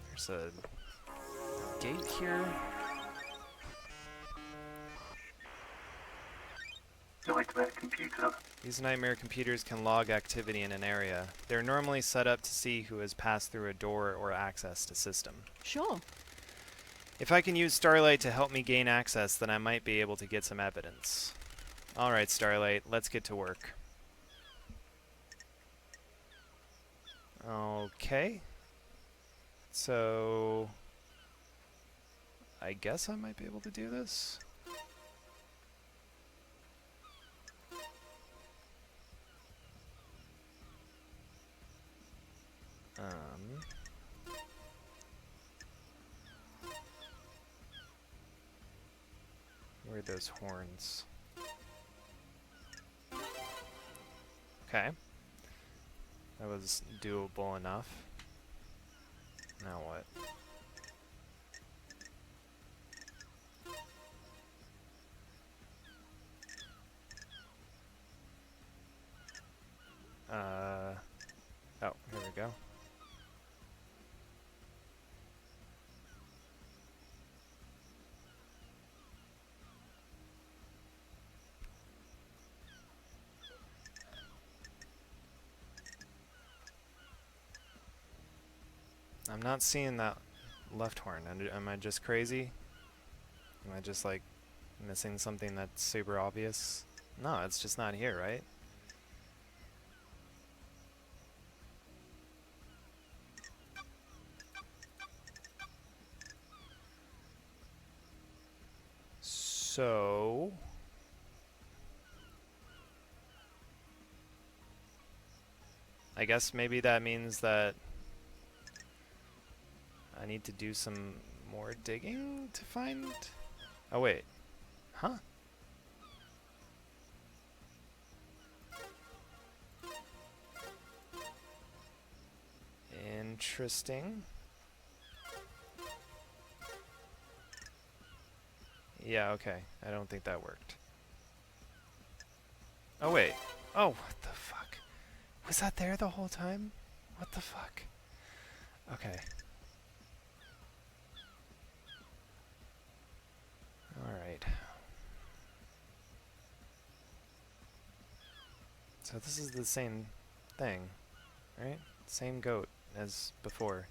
There's a gate here. Nightmare computer. These nightmare computers can log activity in an area. They're normally set up to see who has passed through a door or access to system. Sure. If I can use Starlight to help me gain access, then I might be able to get some evidence. Alright, Starlight, let's get to work. Okay. So I guess I might be able to do this. Where are those horns? Okay. That was doable enough. Now what? Oh, here we go. I'm not seeing that left horn. Am I just crazy? Am I just like missing something that's super obvious? No, it's just not here, right? So I guess maybe that means that I need to do some more digging to find... Oh, wait. Huh? Interesting. Yeah, okay. I don't think that worked. Oh, wait. Oh, what the fuck? Was that there the whole time? What the fuck? Okay. Alright. So this is the same thing, right? Same goat as before.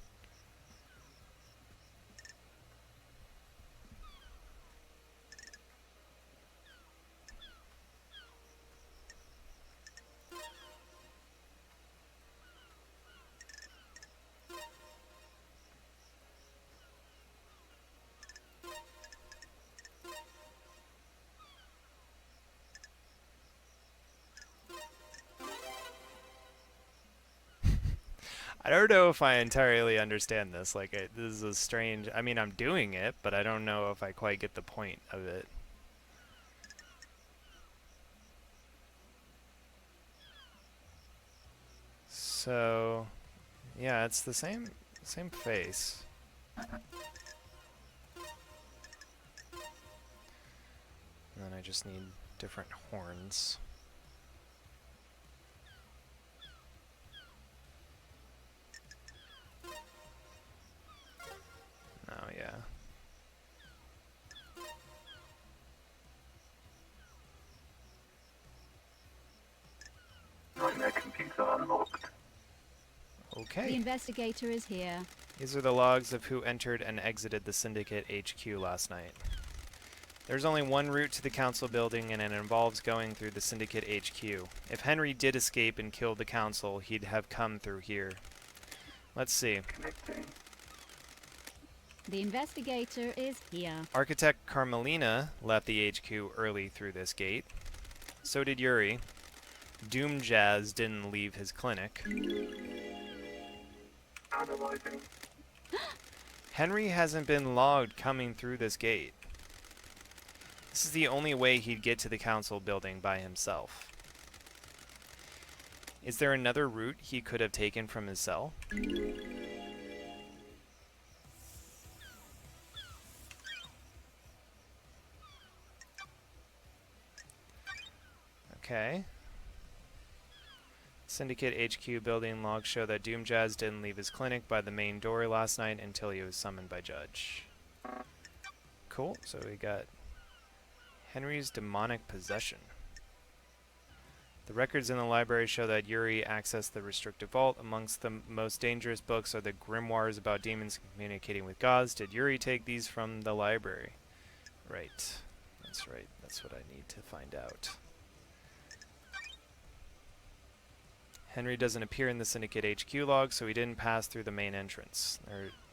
I don't know if I entirely understand this. Like, this is a strange... I mean, I'm doing it, but I don't know if I quite get the point of it. So, yeah, it's the same face. And then I just need different horns. Oh, yeah. Nightmare computer unlocked. The Okay. investigator is here. These are the logs of who entered and exited the Syndicate HQ last night. There's only one route to the council building, and it involves going through the Syndicate HQ. If Henry did escape and killed the council, he'd have come through here. Let's see. Connecting. The investigator is here. Architect Carmelina left the HQ early through this gate. So did Yuri. Doom Jazz didn't leave his clinic. Analyzing. Henry hasn't been logged coming through this gate. This is the only way he'd get to the council building by himself. Is there another route he could have taken from his cell? Okay. Syndicate HQ building logs show that Doomjazz didn't leave his clinic by the main door last night until he was summoned by Judge. Cool, so we got Henry's demonic possession. The records in the library show that Yuri accessed the restricted vault. Amongst the most dangerous books are the grimoires about demons communicating with gods. Did Yuri take these from the library? Right. That's right. That's what I need to find out. Henry doesn't appear in the Syndicate HQ log, so he didn't pass through the main entrance.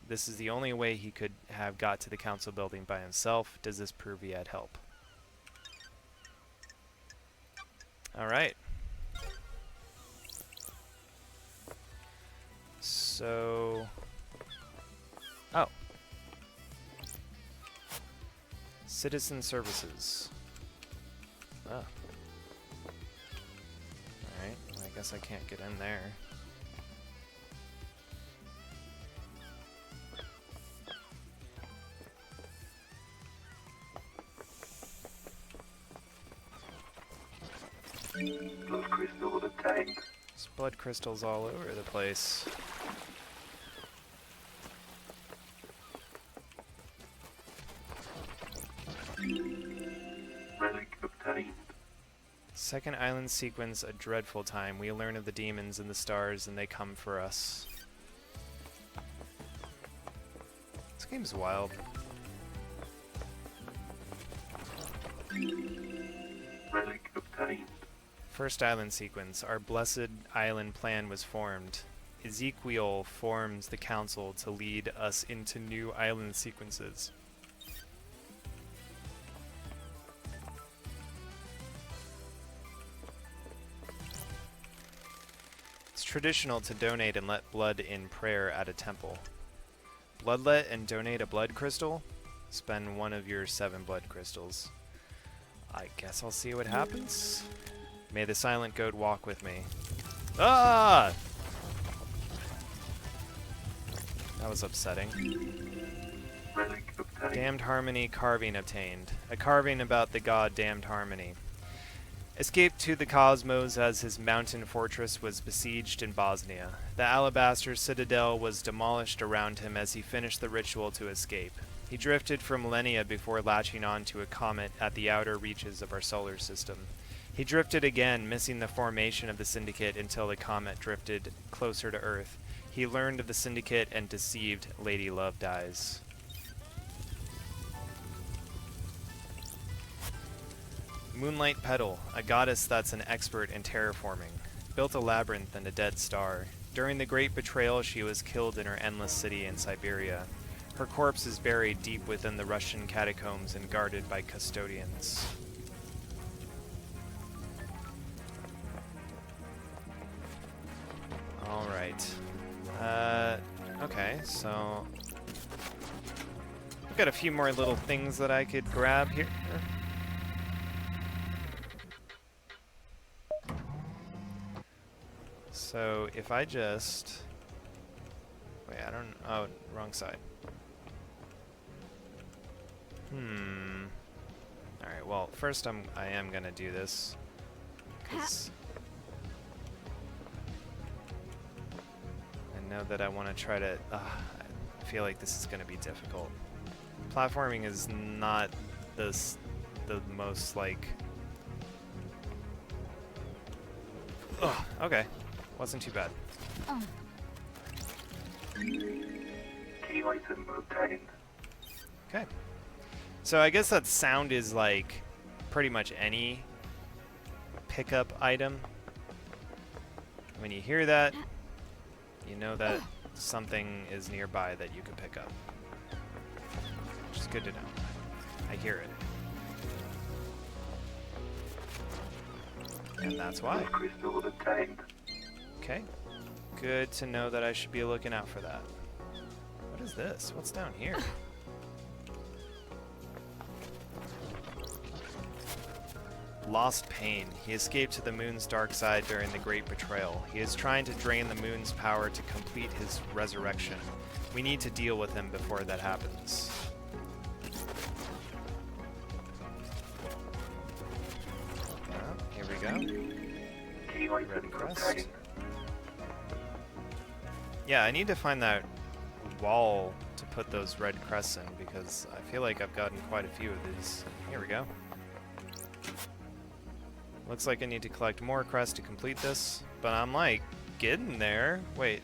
This is the only way he could have got to the council building by himself. Does this prove he had help? Alright. So... Oh. Citizen services. Oh. Alright, well, I guess I can't get in there. Blood crystal obtained. There's blood crystals all over the place. Relic obtained. Second island sequence, a dreadful time. We learn of the demons and the stars, and they come for us. This game's wild. Relic obtained. First island sequence. Our blessed island plan was formed. Ezekiel forms the council to lead us into new island sequences. It's traditional to donate and let blood in prayer at a temple. Bloodlet and donate a blood crystal? Spend one of your 7 blood crystals. I guess I'll see what happens. May the silent goat walk with me. Ah! That was upsetting. Relic obtained. Damned Harmony carving obtained. A carving about the god Damned Harmony. Escaped to the cosmos as his mountain fortress was besieged in Bosnia. The alabaster citadel was demolished around him as he finished the ritual to escape. He drifted for millennia before latching on to a comet at the outer reaches of our solar system. He drifted again, missing the formation of the Syndicate until the comet drifted closer to Earth. He learned of the Syndicate and deceived Lady Love Dies. Moonlight Petal, a goddess that's an expert in terraforming. Built a labyrinth and a dead star. During the Great Betrayal, she was killed in her endless city in Siberia. Her corpse is buried deep within the Russian catacombs and guarded by custodians. Alright. Okay, so... I've got a few more little things that I could grab here. So, if I just... Wait, I don't... Oh, wrong side. Alright, well, first I am gonna do this. 'Cause I know that I want to try to... I feel like this is gonna be difficult. Platforming is not the most, like... Ugh, okay. Wasn't too bad. Oh, Key item obtained. Okay. So I guess that sound is like pretty much any pickup item. When you hear that, you know that something is nearby that you can pick up. Which is good to know. I hear it. And that's why. Blood crystal obtained. Okay. Good to know that I should be looking out for that. What is this? What's down here? Lost Pain. He escaped to the moon's dark side during the Great Betrayal. He is trying to drain the moon's power to complete his resurrection. We need to deal with him before that happens. Oh, here we go. item crest. obtained. Yeah, I need to find that wall to put those red crests in because I feel like I've gotten quite a few of these. Here we go. Looks like I need to collect more crests to complete this, but I'm like getting there. Wait,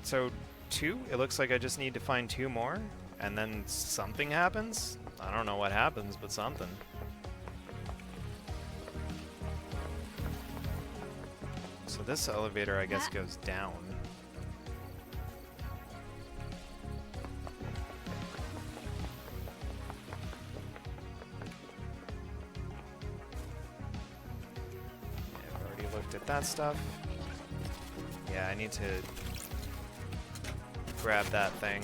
so 2? It looks like I just need to find 2 more and then something happens? I don't know what happens, but something. So this elevator, I guess, goes down. At that stuff. Yeah, I need to grab that thing.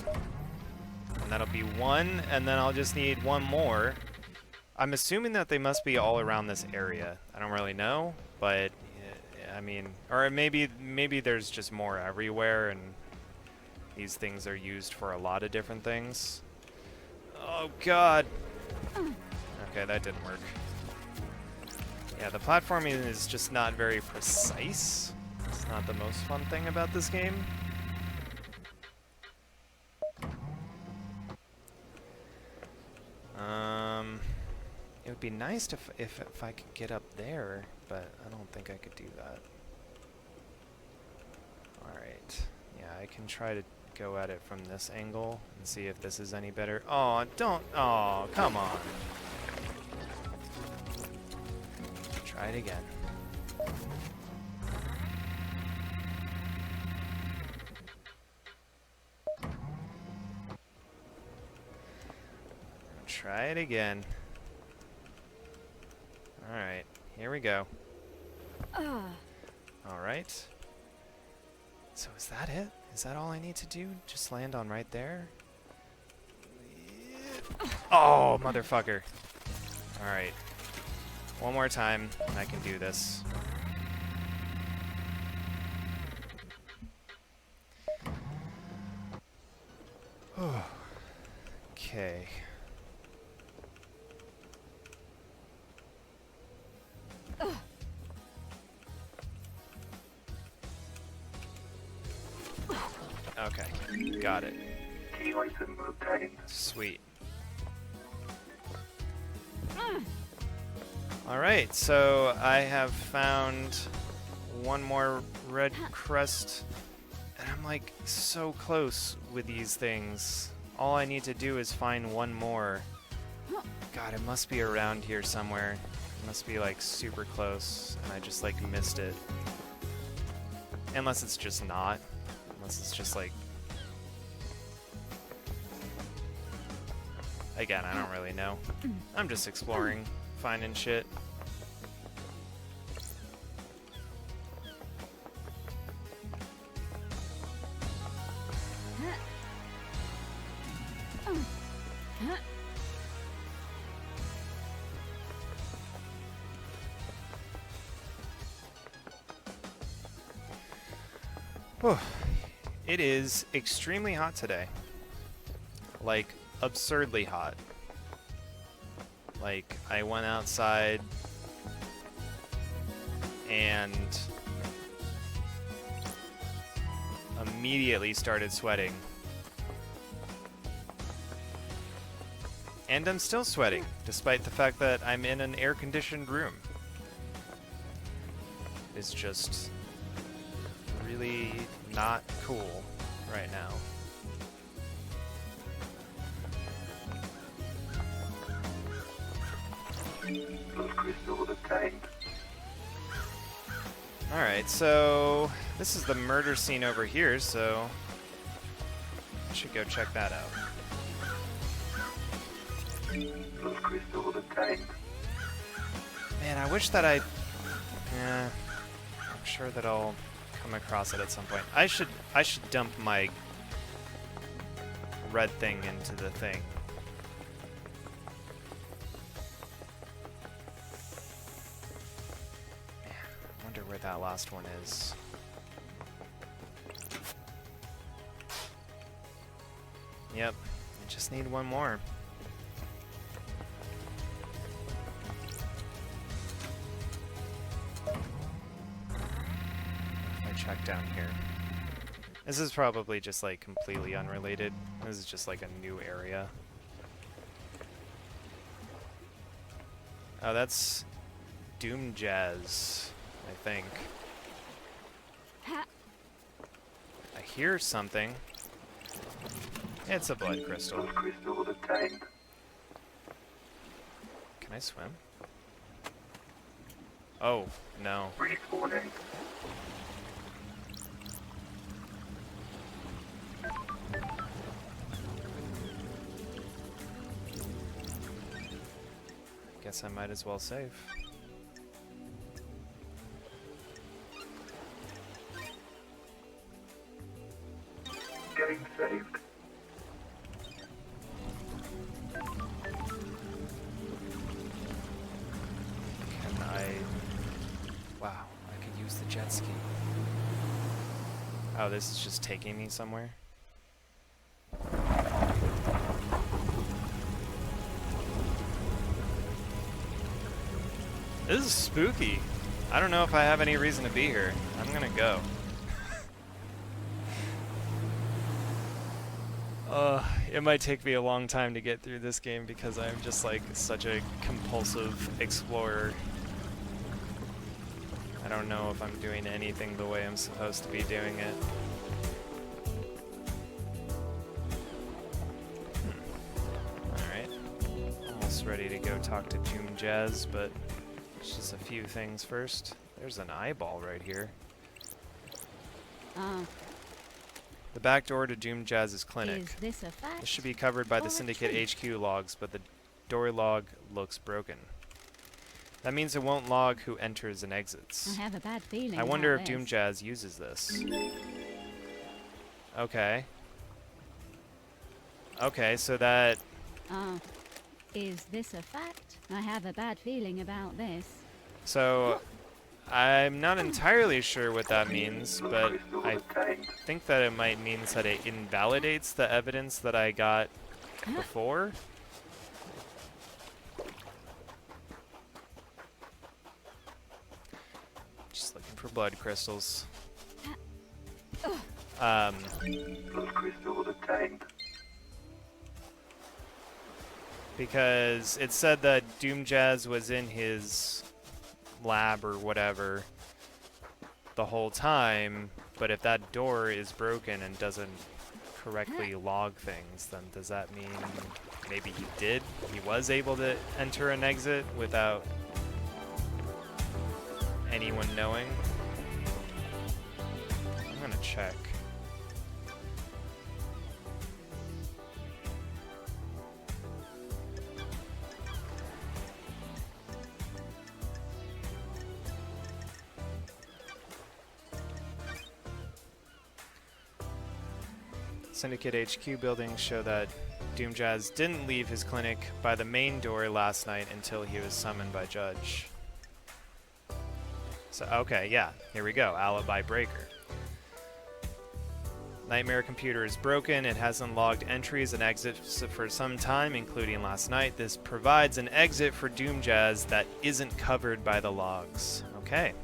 And that'll be 1, and then I'll just need 1 more. I'm assuming that they must be all around this area. I don't really know, but I mean, or maybe there's just more everywhere and these things are used for a lot of different things. Oh god. Okay, that didn't work. Yeah, the platforming is just not very precise. It's not the most fun thing about this game. It would be nice if I could get up there, but I don't think I could do that. Alright. Yeah, I can try to go at it from this angle and see if this is any better. Oh, don't. Oh, come on. Try it again. Try it again. Alright, here we go. Alright. So is that it? Is that all I need to do? Just land on right there? Oh, motherfucker. Alright. One more time, and I can do this. Okay. Okay, got it. Key item obtained. Sweet. Alright, so I have found 1 more red crest, and I'm like so close with these things. All I need to do is find 1 more. God, it must be around here somewhere. It must be like super close, and I just like missed it. Unless it's just not. Unless it's just like... Again, I don't really know. I'm just exploring, finding shit. Whew. It is extremely hot today. Like, absurdly hot. Like, I went outside and immediately started sweating. And I'm still sweating, despite the fact that I'm in an air-conditioned room. It's just really not cool right now. Those crystals obtained. Alright, so this is the murder scene over here, so I should go check that out. Those crystals obtained. Man, I wish that I'm sure that I'll come across it at some point. I should dump my red thing into the thing. Man, I wonder where that last one is. Yep, I just need 1 more. check down here. This is probably just like completely unrelated. This is just like a new area. Oh, that's Doom Jazz, I think. I hear something. It's a blood crystal. Blood crystal obtained. Can I swim? Oh, no. Respawning. Guess I might as well save. Game saved. Can I... Wow, I could use the jet ski. Oh, this is just taking me somewhere? This is spooky. I don't know if I have any reason to be here. I'm gonna go. It might take me a long time to get through this game because I'm just like such a compulsive explorer. I don't know if I'm doing anything the way I'm supposed to be doing it. Alright. Almost ready to go talk to Doom Jazz, but it's just a few things first. There's an eyeball right here. The back door to Doom Jazz's clinic. Is this a fact? This should be covered by or the a Syndicate truth? HQ logs, but the door log looks broken. That means it won't log who enters and exits. I have a bad feeling. I wonder if about Doom this. Jazz uses this. Okay. Okay, so that... Is this a fact? I have a bad feeling about this. So, I'm not entirely sure what that means, but I think that it might mean that it invalidates the evidence that I got before. Just looking for blood crystals. Blood crystal obtained. Because it said that Doom Jazz was in his lab or whatever the whole time, but if that door is broken and doesn't correctly log things, then does that mean maybe he was able to enter and exit without anyone knowing? I'm gonna check. Syndicate HQ buildings show that Doom Jazz didn't leave his clinic by the main door last night until he was summoned by Judge. So, okay, yeah, here we go. Alibi breaker. Nightmare computer is broken. It hasn't logged entries and exits for some time, including last night. This provides an exit for Doom Jazz that isn't covered by the logs. Okay.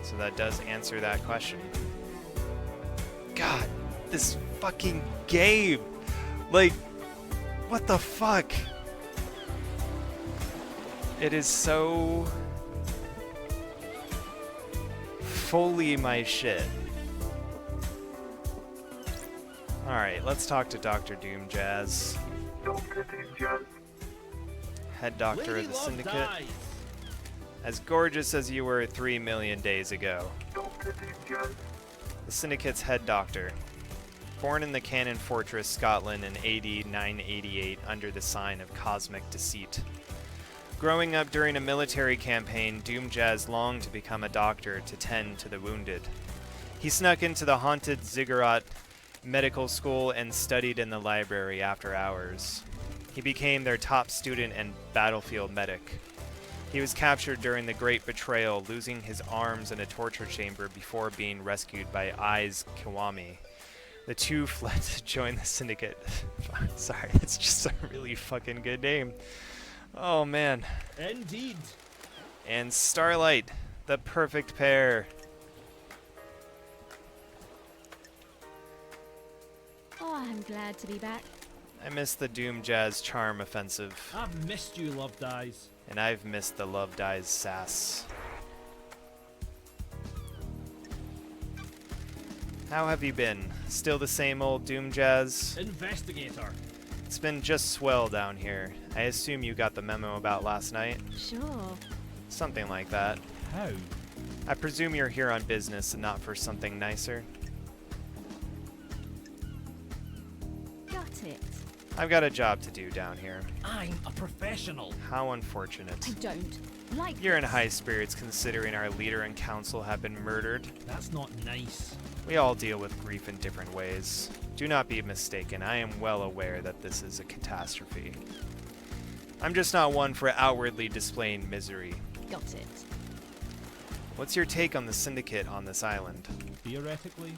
So that does answer that question. God, this fucking game! Like, what the fuck? It is so fully my shit. Alright, let's talk to Dr. Doom Jazz, Dr. Doom Jazz. head doctor of the Syndicate. As gorgeous as you were 3 million days ago. Dr. Doom Jazz. The Syndicate's head doctor. Born in the Cannon Fortress, Scotland in AD 988 under the sign of cosmic deceit. Growing up during a military campaign, Doom Jazz longed to become a doctor to tend to the wounded. He snuck into the haunted Ziggurat medical school and studied in the library after hours. He became their top student and battlefield medic. He was captured during the Great Betrayal, losing his arms in a torture chamber before being rescued by Aiz Kiwami. The two fled to join the Syndicate. Sorry, it's just a really fucking good name. Oh man. Indeed. And Starlight, the perfect pair. I'm glad to be back. I missed the Doom Jazz charm offensive, I've missed you, Love Dies. and I've missed the Love Dies sass. How have you been? Still the same old Doom Jazz? Investigator. It's been just swell down here. I assume you got the memo about last night? Sure. Something like that. How? I presume you're here on business and not for something nicer? Got it. I've got a job to do down here. I'm a professional. How unfortunate. I don't like You're in this. high spirits considering our leader and council have been murdered. That's not nice. We all deal with grief in different ways. Do not be mistaken, I am well aware that this is a catastrophe. I'm just not one for outwardly displaying misery. Got it. What's your take on the Syndicate on this island? Theoretically,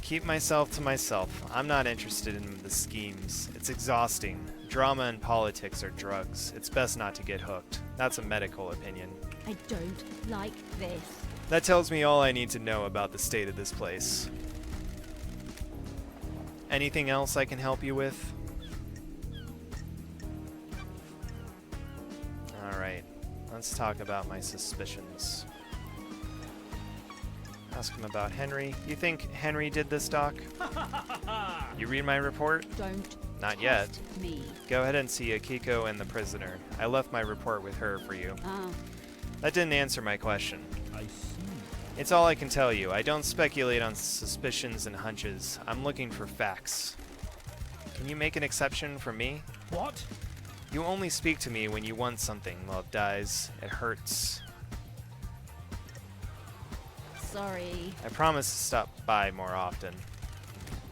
Keep myself to myself. I'm not interested in the schemes. It's exhausting. Drama and politics are drugs. It's best not to get hooked. That's a medical opinion. I don't like this. That tells me all I need to know about the state of this place. Anything else I can help you with? Alright, let's talk about my suspicions. Ask him about Henry. You think Henry did this, Doc? You read my report? Don't Not yet. test me. Go ahead and see Akiko and the prisoner. I left my report with her for you. Ah, That didn't answer my question. I see. It's all I can tell you. I don't speculate on suspicions and hunches. I'm looking for facts. Can you make an exception for me? What? You only speak to me when you want something, Love Dies. It hurts. sorry. I promise to stop by more often.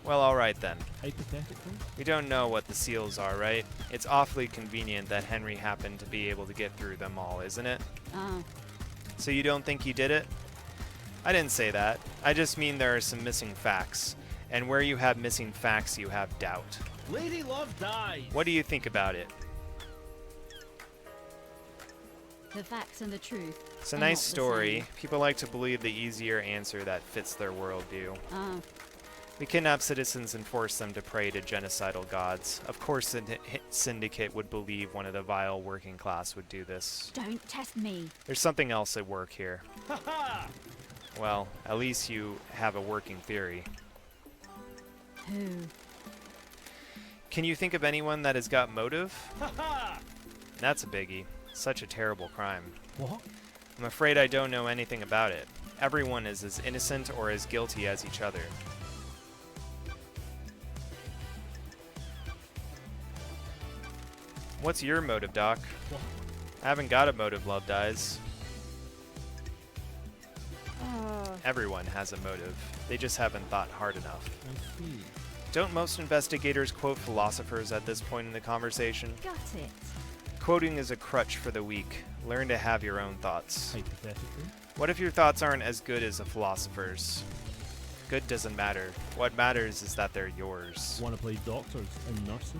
Well, alright then. Hypothetically? We don't know what the seals are, right? It's awfully convenient that Henry happened to be able to get through them all, isn't it? Ah, So you don't think he did it? I didn't say that. I just mean there are some missing facts. And where you have missing facts, you have doubt. Lady Love Dies! What do you think about it? the facts and the truth. It's a are nice not the story. same. People like to believe the easier answer that fits their worldview. Ah, We kidnap citizens and force them to pray to genocidal gods. Of course, the Syndicate would believe one of the vile working class would do this. don't test me. There's something else at work here. Haha! Well, at least you have a working theory. Who? Can you think of anyone that has got motive? Haha! That's a biggie. Such a terrible crime. What? I'm afraid I don't know anything about it. Everyone is as innocent or as guilty as each other. What's your motive, Doc? What? I haven't got a motive, Love Dies. Everyone has a motive. They just haven't thought hard enough. I see. Don't most investigators quote philosophers at this point in the conversation? Got it. Quoting is a crutch for the weak. Learn to have your own thoughts. Hypothetically? What if your thoughts aren't as good as a philosopher's? Good doesn't matter. What matters is that they're yours. Want to play doctors and nurses?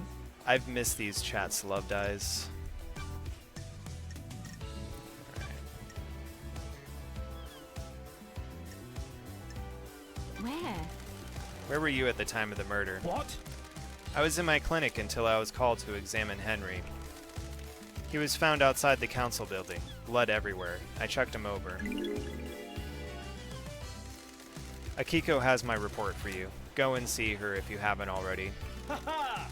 I've missed these chats, Love Dies. Where? Where were you at the time of the murder? What? I was in my clinic until I was called to examine Henry. He was found outside the council building, blood everywhere. I checked him over. Akiko has my report for you. Go and see her if you haven't already. Haha!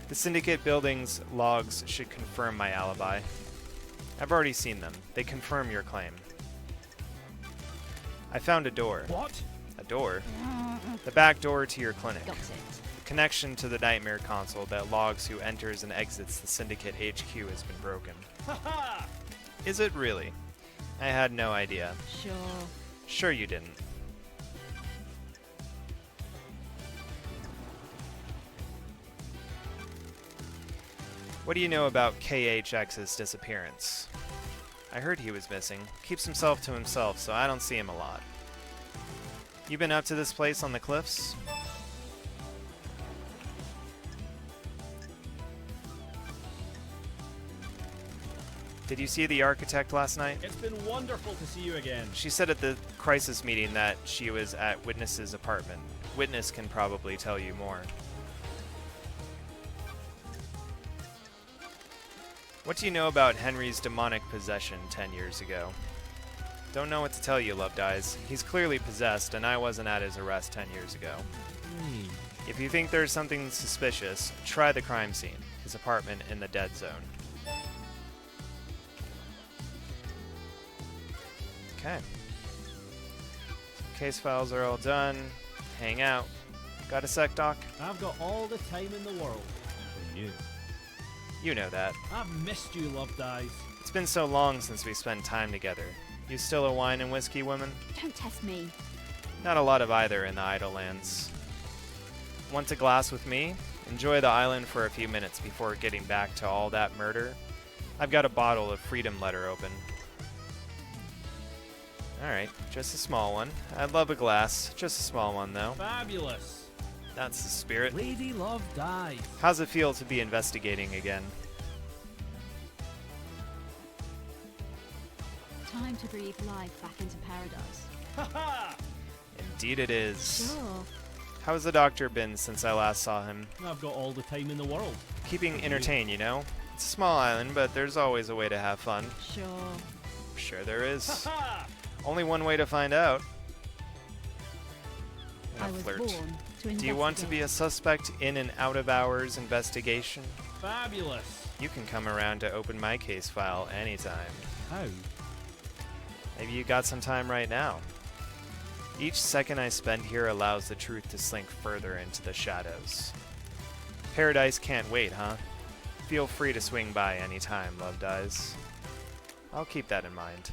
The Syndicate building's logs should confirm my alibi. I've already seen them. They confirm your claim. I found a door. What? A door? The back door to your clinic. Got it. Connection to the nightmare console that logs who enters and exits the Syndicate HQ has been broken. Haha! Is it really? I had no idea. Sure. Sure you didn't. What do you know about KHX's disappearance? I heard he was missing. Keeps himself to himself, so I don't see him a lot. You been up to this place on the cliffs? Did you see the architect last night? It's been wonderful to see you again. She said at the crisis meeting that she was at Witness's apartment. Witness can probably tell you more. What do you know about Henry's demonic possession 10 years ago? Don't know what to tell you, Loved Eyes. He's clearly possessed, and I wasn't at his arrest 10 years ago. If you think there's something suspicious, try the crime scene, his apartment in the dead zone. Okay. Case files are all done. Hang out. Got a sec, Doc? I've got all the time in the world for you. You know that. I've missed you, Loved Eyes. It's been so long since we spent time together. You still a wine and whiskey woman? Don't test me. Not a lot of either in the Idlelands. Want a glass with me? Enjoy the island for a few minutes before getting back to all that murder. I've got a bottle of Freedom Letter open. Alright, just a small one. I'd love a glass. Just a small one, though. Fabulous. That's the spirit. Lady Loved Eyes. How's it feel to be investigating again? Time to breathe life back into paradise. Ha Indeed it is. Sure. How's the doctor been since I last saw him? I've got all the time in the world. Keeping entertained, you know? It's a small island, but there's always a way to have fun. Sure. Sure there is. Ha Only one way to find out. I was Flirt. born to investigate. Do you want to be a suspect in an out-of-hours investigation? Fabulous. You can come around to open my case file anytime. How? Maybe you got some time right now. Each second I spend here allows the truth to slink further into the shadows. Paradise can't wait, huh? Feel free to swing by anytime, Loved Eyes. I'll keep that in mind.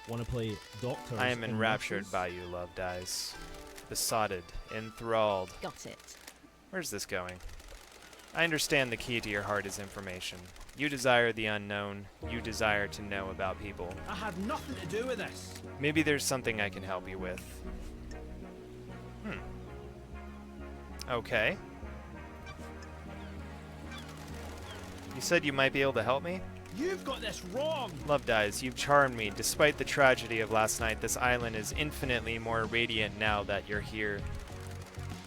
Want to play doctors? I am and enraptured nurses? by you, Loved Eyes. Besotted, enthralled. Got it. Where's this going? I understand the key to your heart is information. You desire the unknown. You desire to know about people. I had nothing to do with this. Maybe there's something I can help you with. Okay. You said you might be able to help me? You've got this wrong. Loved Eyes, you've charmed me. Despite the tragedy of last night, this island is infinitely more radiant now that you're here.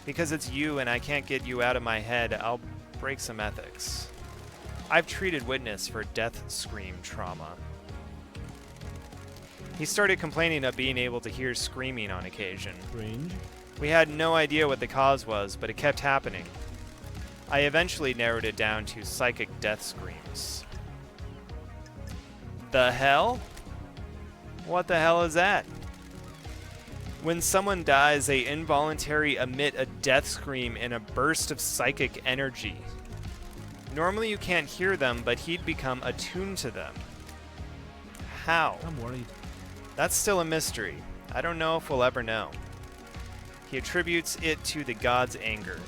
Because it's you and I can't get you out of my head, I'll break some ethics. I've treated Witness for death scream trauma. He started complaining of being able to hear screaming on occasion. Strange. We had no idea what the cause was, but it kept happening. I eventually narrowed it down to psychic death screams. The hell? What the hell is that? When someone dies, they involuntarily emit a death scream in a burst of psychic energy. Normally you can't hear them, but he'd become attuned to them. How? I'm worried. That's still a mystery. I don't know if we'll ever know. He attributes it to the gods' anger.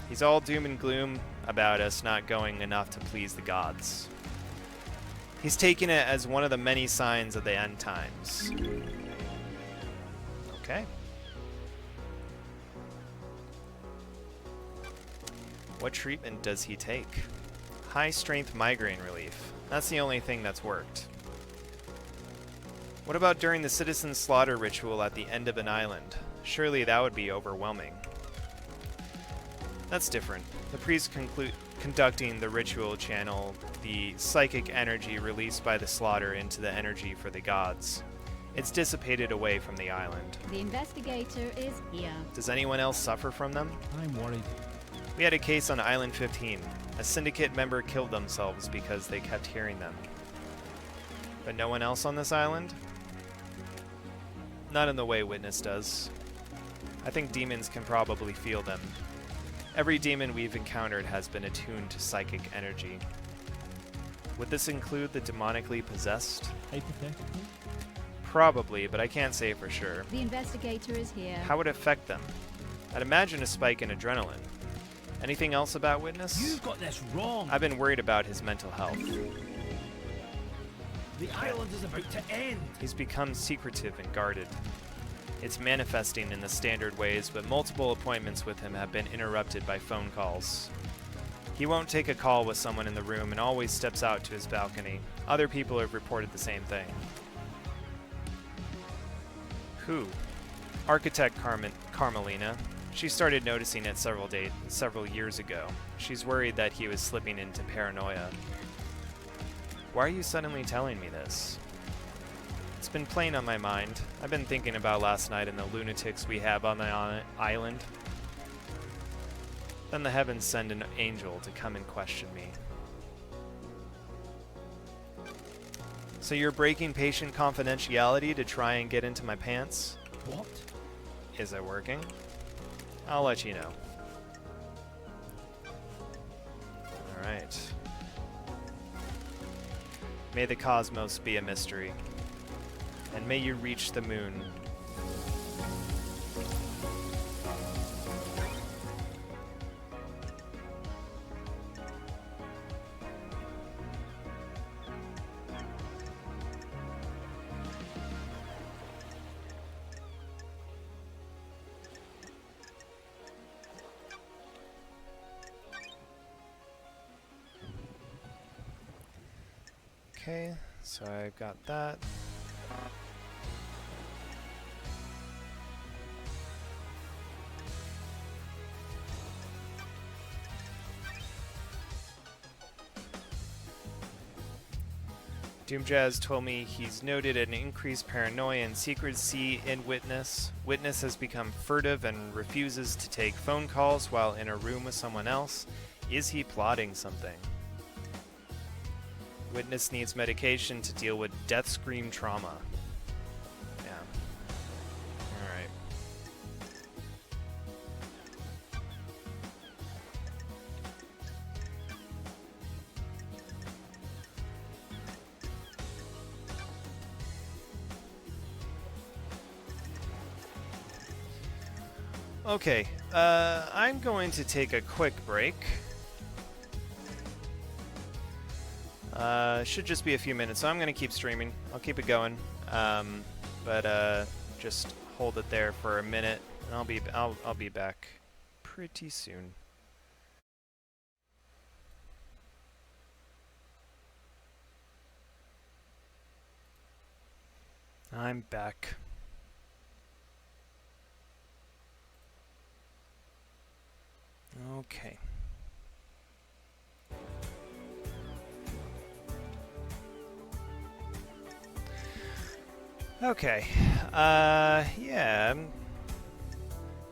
He's all doom and gloom about us not going enough to please the gods. He's taken it as one of the many signs of the end times. Okay. What treatment does he take? High-strength migraine relief. That's the only thing that's worked. What about during the citizen slaughter ritual at the end of an island? Surely that would be overwhelming. That's different. The priest conducting the ritual channel the psychic energy released by the slaughter into the energy for the gods. It's dissipated away from the island. The investigator is here. Does anyone else suffer from them? I'm worried. We had a case on Island 15. A Syndicate member killed themselves because they kept hearing them. But no one else on this island? Not in the way Witness does. I think demons can probably feel them. Every demon we've encountered has been attuned to psychic energy. Would this include the demonically possessed? Hypothetically? Probably, but I can't say for sure. The investigator is here. How would it affect them? I'd imagine a spike in adrenaline. Anything else about Witness? You've got this wrong. I've been worried about his mental health. The island is about to end. He's become secretive and guarded. It's manifesting in the standard ways, but multiple appointments with him have been interrupted by phone calls. He won't take a call with someone in the room and always steps out to his balcony. Other people have reported the same thing. Who? Architect Carmelina. She started noticing it several years ago. She's worried that he was slipping into paranoia. Why are you suddenly telling me this? It's been playing on my mind. I've been thinking about last night and the lunatics we have on the island. Then the heavens send an angel to come and question me. So you're breaking patient confidentiality to try and get into my pants? What? Is it working? I'll let you know. Alright. May the cosmos be a mystery. And may you reach the moon. Okay, so I've got that. Doomjazz told me he's noted an increased paranoia and secrecy in Witness. Witness has become furtive and refuses to take phone calls while in a room with someone else. Is he plotting something? Witness needs medication to deal with death scream trauma. Yeah. Alright. Okay, I'm going to take a quick break. Should just be a few minutes, so I'm gonna keep streaming. I'll keep it going, but just hold it there for a minute, and I'll be back pretty soon. I'm back. Okay. Okay, yeah, I'm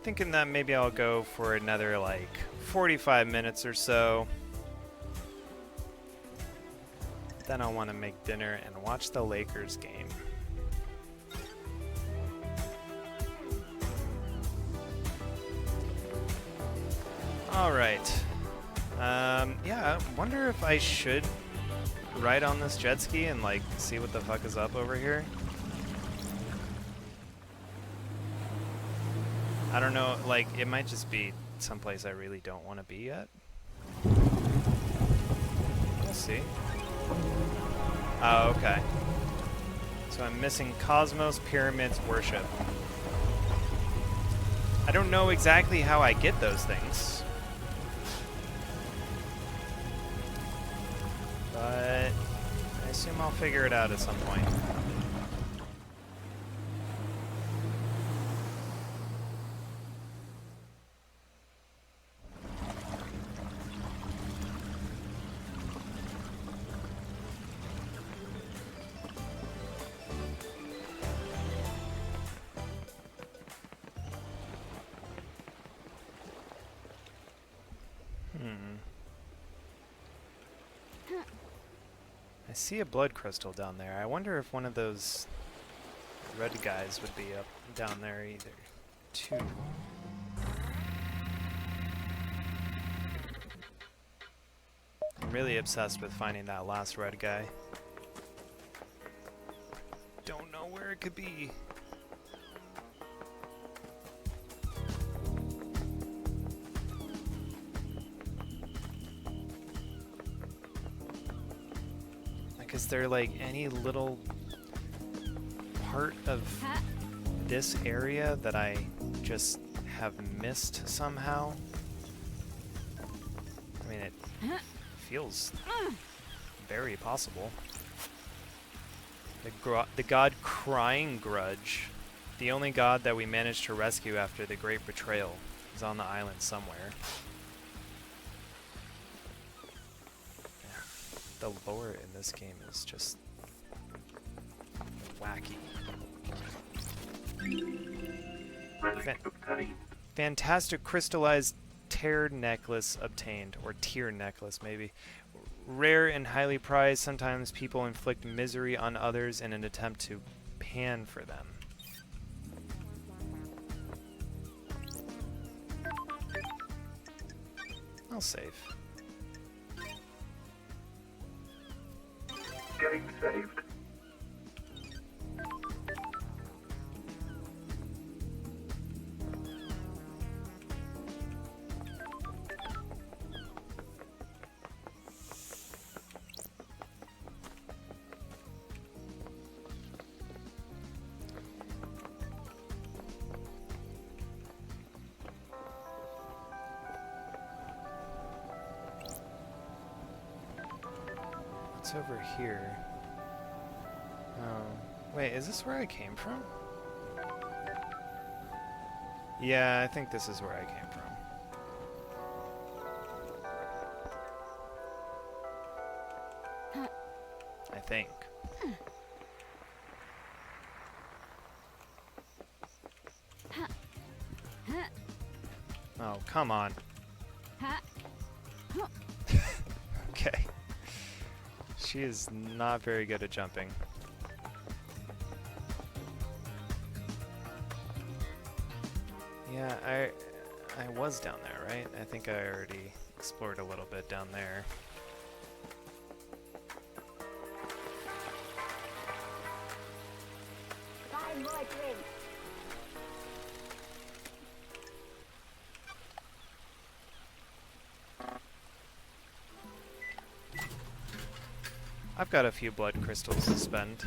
thinking that maybe I'll go for another, like, 45 minutes or so. Then I'll want to make dinner and watch the Lakers game. Alright. Yeah, I wonder if I should ride on this jet ski and, like, see what the fuck is up over here. I don't know, like, it might just be someplace I really don't want to be yet. We'll see. Oh, okay. So I'm missing Cosmos Pyramids Worship. I don't know exactly how I get those things. But I assume I'll figure it out at some point. I see a blood crystal down there. I wonder if one of those red guys would be up down there either, too. I'm really obsessed with finding that last red guy. Don't know where it could be. Is there like any little part of this area that I just have missed somehow? I mean, it feels very possible. The god Crying Grudge, the only god that we managed to rescue after the Great Betrayal. is on the island somewhere. Yeah, the lore in this game is just wacky. Relic obtained. Fantastic crystallized tear necklace obtained, or tear necklace maybe. Rare and highly prized, sometimes people inflict misery on others in an attempt to pan for them. I'll save. Getting saved. What's over here? Oh, wait, is this where I came from? Yeah, I think this is where I came from. I think. Oh, come on. Okay. She is not very good at jumping. Yeah, I was down there, right? I think I already explored a little bit down there. Buy more drinks. I've got a few blood crystals to spend.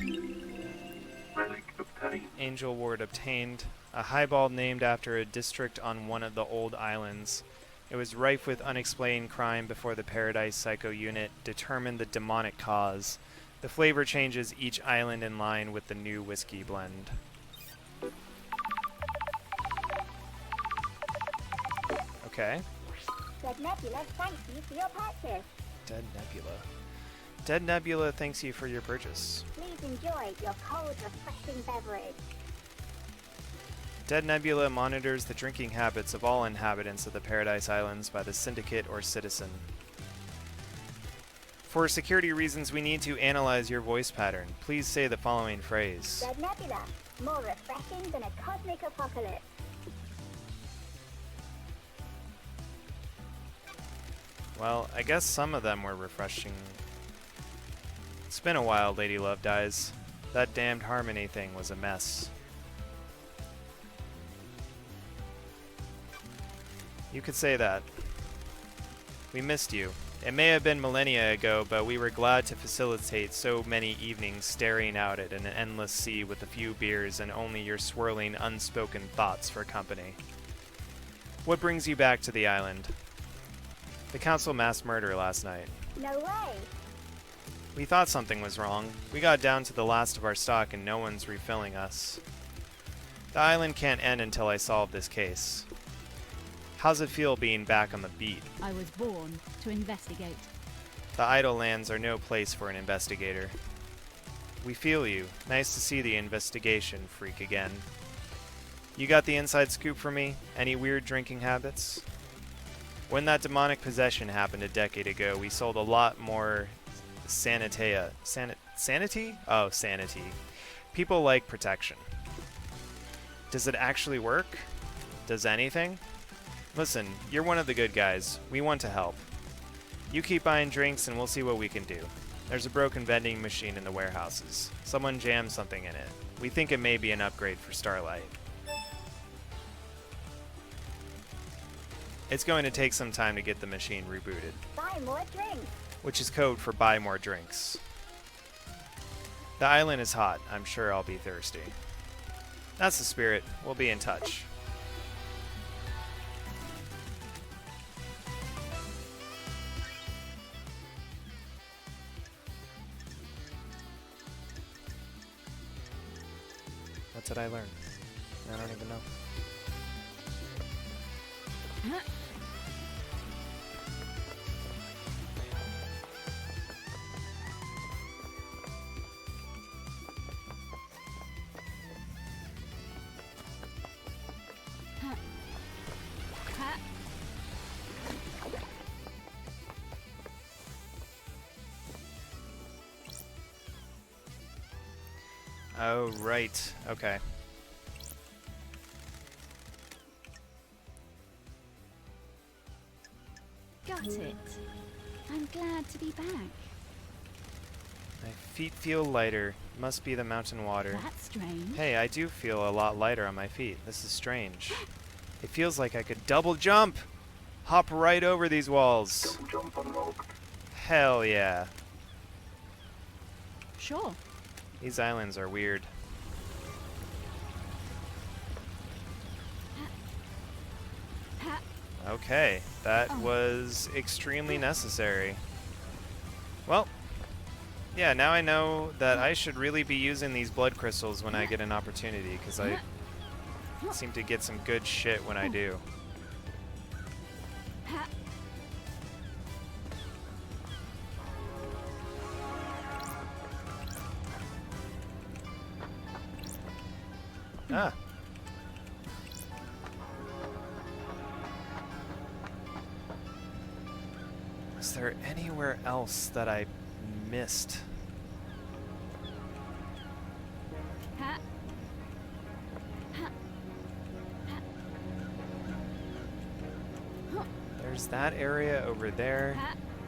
Relic obtained. Angel Ward obtained. A highball named after a district on one of the old islands. It was rife with unexplained crime before the Paradise Psycho Unit determined the demonic cause. The flavor changes each island in line with the new whiskey blend. Okay. Dead Nebula thanks you for your purchase. Dead Nebula. Dead Nebula thanks you for your purchase. Please enjoy your cold, refreshing beverage. Dead Nebula monitors the drinking habits of all inhabitants of the Paradise Islands by the Syndicate or Citizen. For security reasons, we need to analyze your voice pattern. Please say the following phrase. Dead Nebula, more refreshing than a cosmic apocalypse. Well, I guess some of them were refreshing. It's been a while, Lady Love Dies. That damned harmony thing was a mess. You could say that. We missed you. It may have been millennia ago, but we were glad to facilitate so many evenings staring out at an endless sea with a few beers and only your swirling, unspoken thoughts for company. What brings you back to the island? The council mass murder last night. No way. We thought something was wrong. We got down to the last of our stock and no one's refilling us. The island can't end until I solve this case. How's it feel being back on the beat? I was born to investigate. The idle lands are no place for an investigator. We feel you. Nice to see the investigation freak again. You got the inside scoop for me? Any weird drinking habits? When that demonic possession happened a decade ago, we sold a lot more Sanitea. Sanity? Oh, sanity. People like protection. Does it actually work? Does anything? Listen, you're one of the good guys. We want to help. You keep buying drinks and we'll see what we can do. There's a broken vending machine in the warehouses. Someone jammed something in it. We think it may be an upgrade for Starlight. It's going to take some time to get the machine rebooted, Buy more drinks. which is code for buy more drinks. The island is hot. I'm sure I'll be thirsty. That's the spirit. We'll be in touch. What did I learn? I don't even know. Oh, right. Okay. Got it. I'm glad to be back. My feet feel lighter. Must be the mountain water. That's strange. Hey, I do feel a lot lighter on my feet. This is strange. It feels like I could double jump! Hop right over these walls. Double jump unlocked. Hell yeah. Sure. These islands are weird. Okay, that was extremely necessary. Well, yeah, now I know that I should really be using these blood crystals when I get an opportunity, because I seem to get some good shit when I do. Ah. Is there anywhere else that I missed? There's that area over there.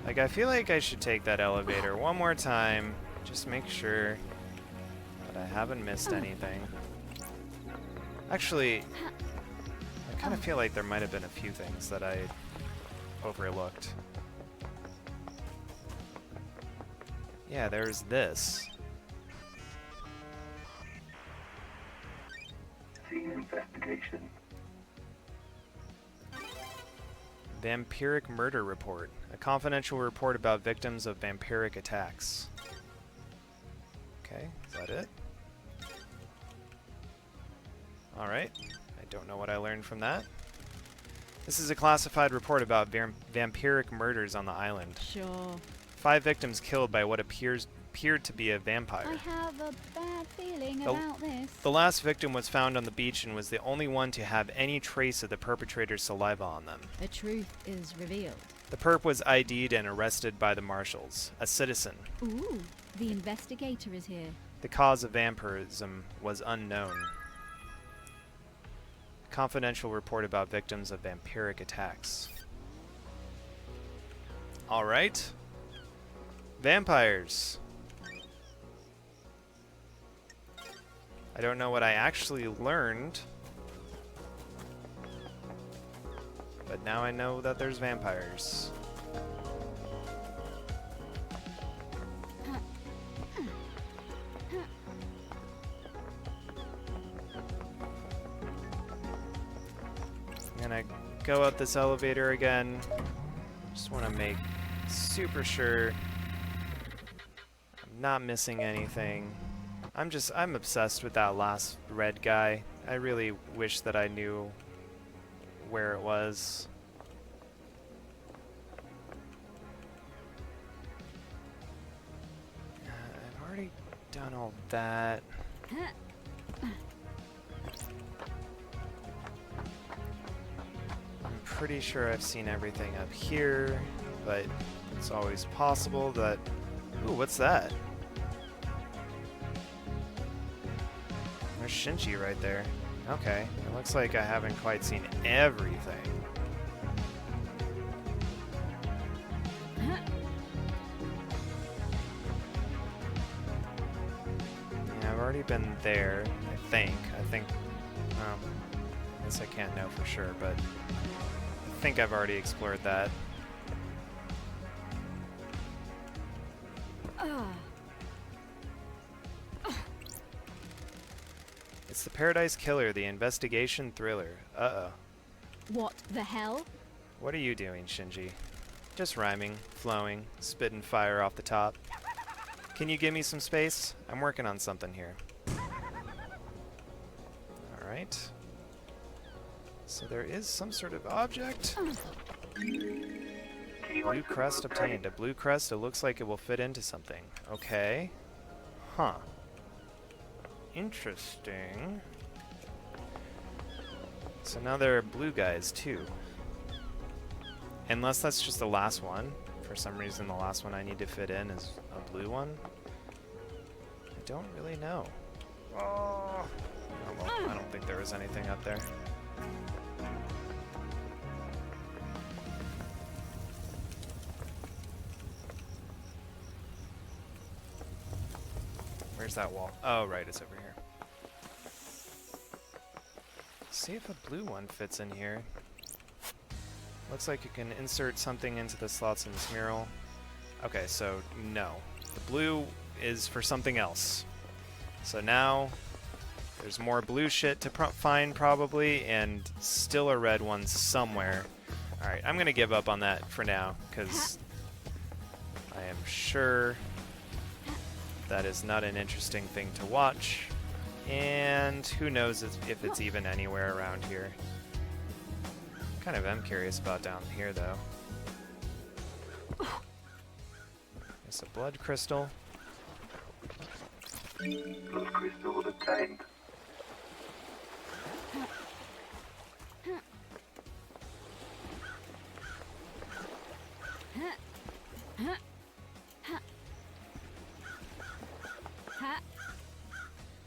Like, I feel like I should take that elevator one more time. Just make sure that I haven't missed anything. Actually, I kind of feel like there might have been a few things that I overlooked. Yeah, there's this. Scene investigation. Vampiric murder report. A confidential report about victims of vampiric attacks. Okay, is that it? Alright. I don't know what I learned from that. This is a classified report about vampiric murders on the island. Sure. 5 victims killed by what appeared to be a vampire. I have a bad feeling about this. The last victim was found on the beach and was the only one to have any trace of the perpetrator's saliva on them. The truth is revealed. The perp was ID'd and arrested by the marshals, a citizen. Ooh, the investigator is here. The cause of vampirism was unknown. Confidential report about victims of vampiric attacks. Alright. Vampires. I don't know what I actually learned, but now I know that there's vampires. I'm gonna go up this elevator again. Just want to make super sure I'm not missing anything. I'm obsessed with that last red guy. I really wish that I knew where it was. I've already done all that. I'm pretty sure I've seen everything up here, but it's always possible that... Ooh, what's that? There's Shinji right there. Okay, it looks like I haven't quite seen everything. Yeah, I've already been there, I think. I guess I can't know for sure, but I think I've already explored that. It's the Paradise Killer, the investigation thriller. Uh-oh. What the hell? What are you doing, Shinji? Just rhyming, flowing, spitting fire off the top. Can you give me some space? I'm working on something here. Alright. So there is some sort of object. Key Blue item crest obtained. A blue crest, it looks like it will fit into something. Okay. Huh. Interesting. So now there are blue guys too. Unless that's just the last one. For some reason the last one I need to fit in is a blue one. I don't really know. Oh, well, I don't think there was anything up there. Where's that wall? Oh, right, it's over here. See if a blue one fits in here. Looks like you can insert something into the slots in this mural. Okay, so no. The blue is for something else. So now there's more blue shit to find probably, and still a red one somewhere. Alright, I'm gonna give up on that for now, because I am sure that is not an interesting thing to watch. And who knows if it's even anywhere around here. Kind of am curious about down here, though. There's a blood crystal. blood crystal obtained.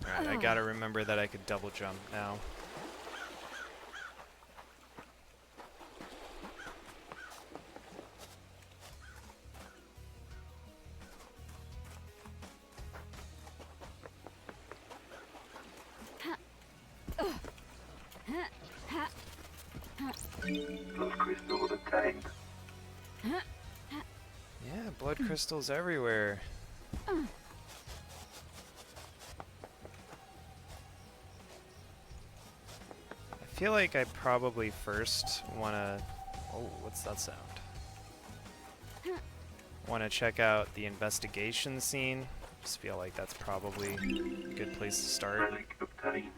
Alright, I gotta remember that I could double jump now. Blood crystal obtained. Yeah, blood crystals everywhere. I feel like I probably first wanna... Oh, what's that sound? Wanna check out the investigation scene. Just feel like that's probably a good place to start. Relic obtained.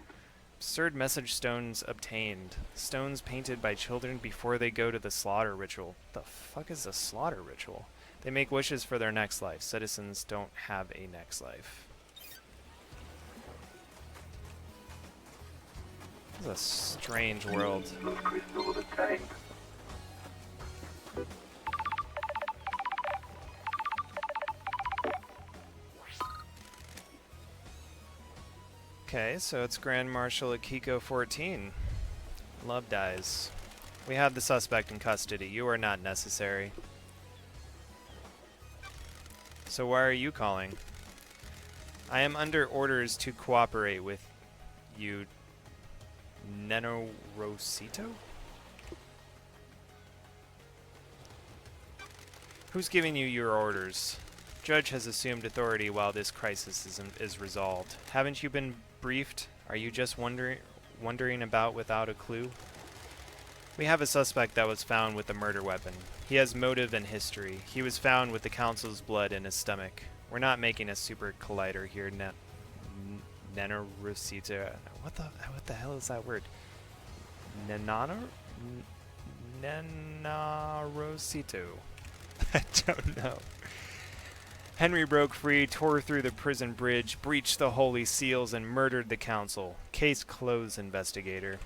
Absurd message stones obtained. Stones painted by children before they go to the slaughter ritual. The fuck is a slaughter ritual? They make wishes for their next life. Citizens don't have a next life. This is a strange world. Blood crystal obtained. Okay, so it's Grand Marshal Akiko 14. Love dies. We have the suspect in custody. You are not necessary. So why are you calling? I am under orders to cooperate with you, Neno Rosito? Who's giving you your orders? Judge has assumed authority while this crisis is resolved. Haven't you been briefed? Are you just wondering about without a clue? We have a suspect that was found with a murder weapon. He has motive and history. He was found with the council's blood in his stomach. We're not making a super collider here, Nenorosita. What the hell is that word? Nenarosito. I don't know. Henry broke free, tore through the prison bridge, breached the holy seals, and murdered the council. Case closed, investigator.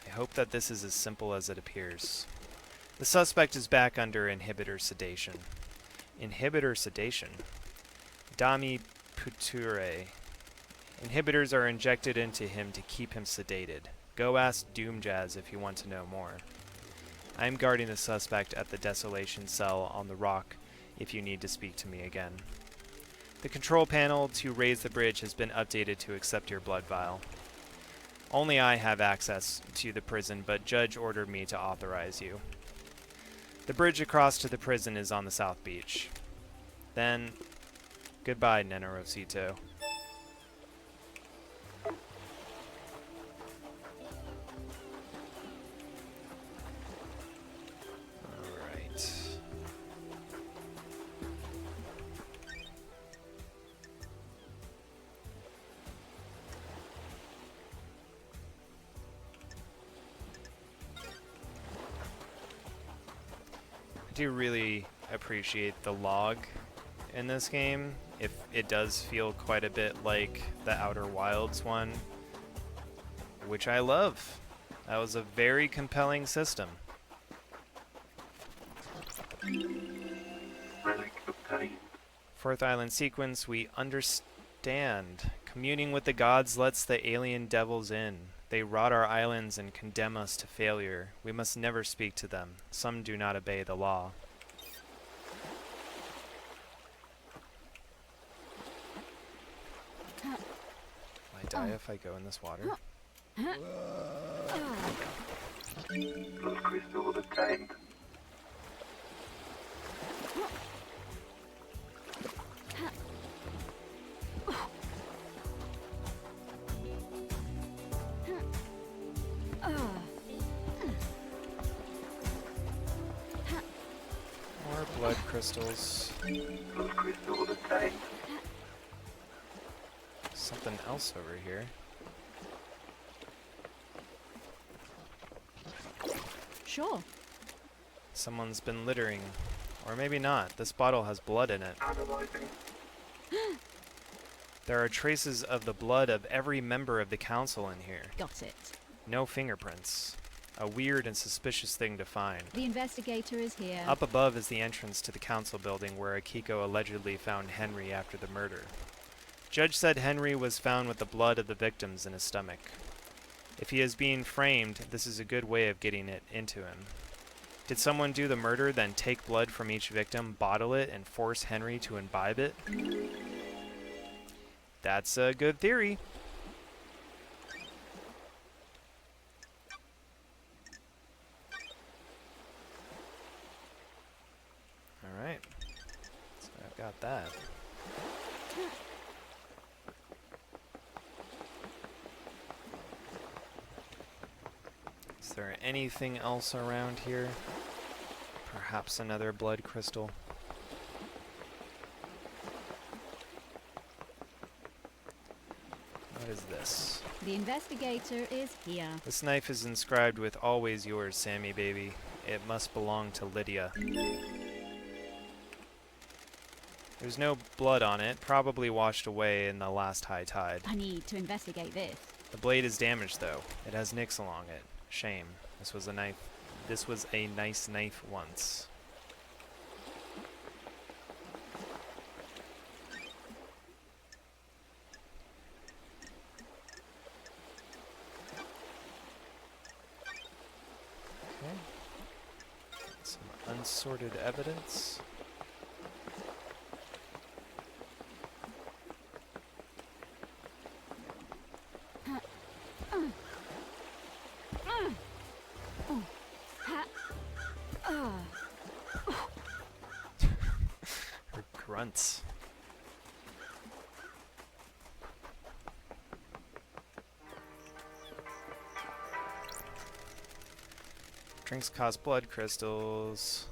I hope that this is as simple as it appears. The suspect is back under inhibitor sedation. Inhibitor sedation? Dami Puture. Inhibitors are injected into him to keep him sedated. Go ask Doomjazz if you want to know more. I am guarding the suspect at the desolation cell on the rock if you need to speak to me again. The control panel to raise the bridge has been updated to accept your blood vial. Only I have access to the prison, but Judge ordered me to authorize you. The bridge across to the prison is on the south beach. Then, goodbye, Nenorosito. Alright. do really appreciate the log in this game. If it does feel quite a bit like the Outer Wilds one, which I love. That was a very compelling system. Relic obtained. Fourth island sequence, we understand. Communing with the gods lets the alien devils in. They rot our islands and condemn us to failure. We must never speak to them. Some do not obey the law. Will I die if I go in this water? Blood crystal obtained. More blood crystals. Blood crystal obtained. Something else over here. Sure. Someone's been littering. Or maybe not. This bottle has blood in it. Analyzing. There are traces of the blood of every member of the council in here. Got it. No fingerprints. A weird and suspicious thing to find. The investigator is here. Up above is the entrance to the council building where Akiko allegedly found Henry after the murder. Judge said Henry was found with the blood of the victims in his stomach. If he is being framed, this is a good way of getting it into him. Did someone do the murder, then take blood from each victim, bottle it, and force Henry to imbibe it? That's a good theory. Alright. So I've got that. Is there anything else around here? Perhaps another blood crystal. What is this? The investigator is here. This knife is inscribed with "Always yours, Sammy baby." It must belong to Lydia. There's no blood on it, probably washed away in the last high tide. I need to investigate this. The blade is damaged though. It has nicks along it. Shame. This was a knife. This was a nice knife once. Okay. Some unsorted evidence. Her grunts. Drinks cost blood crystals.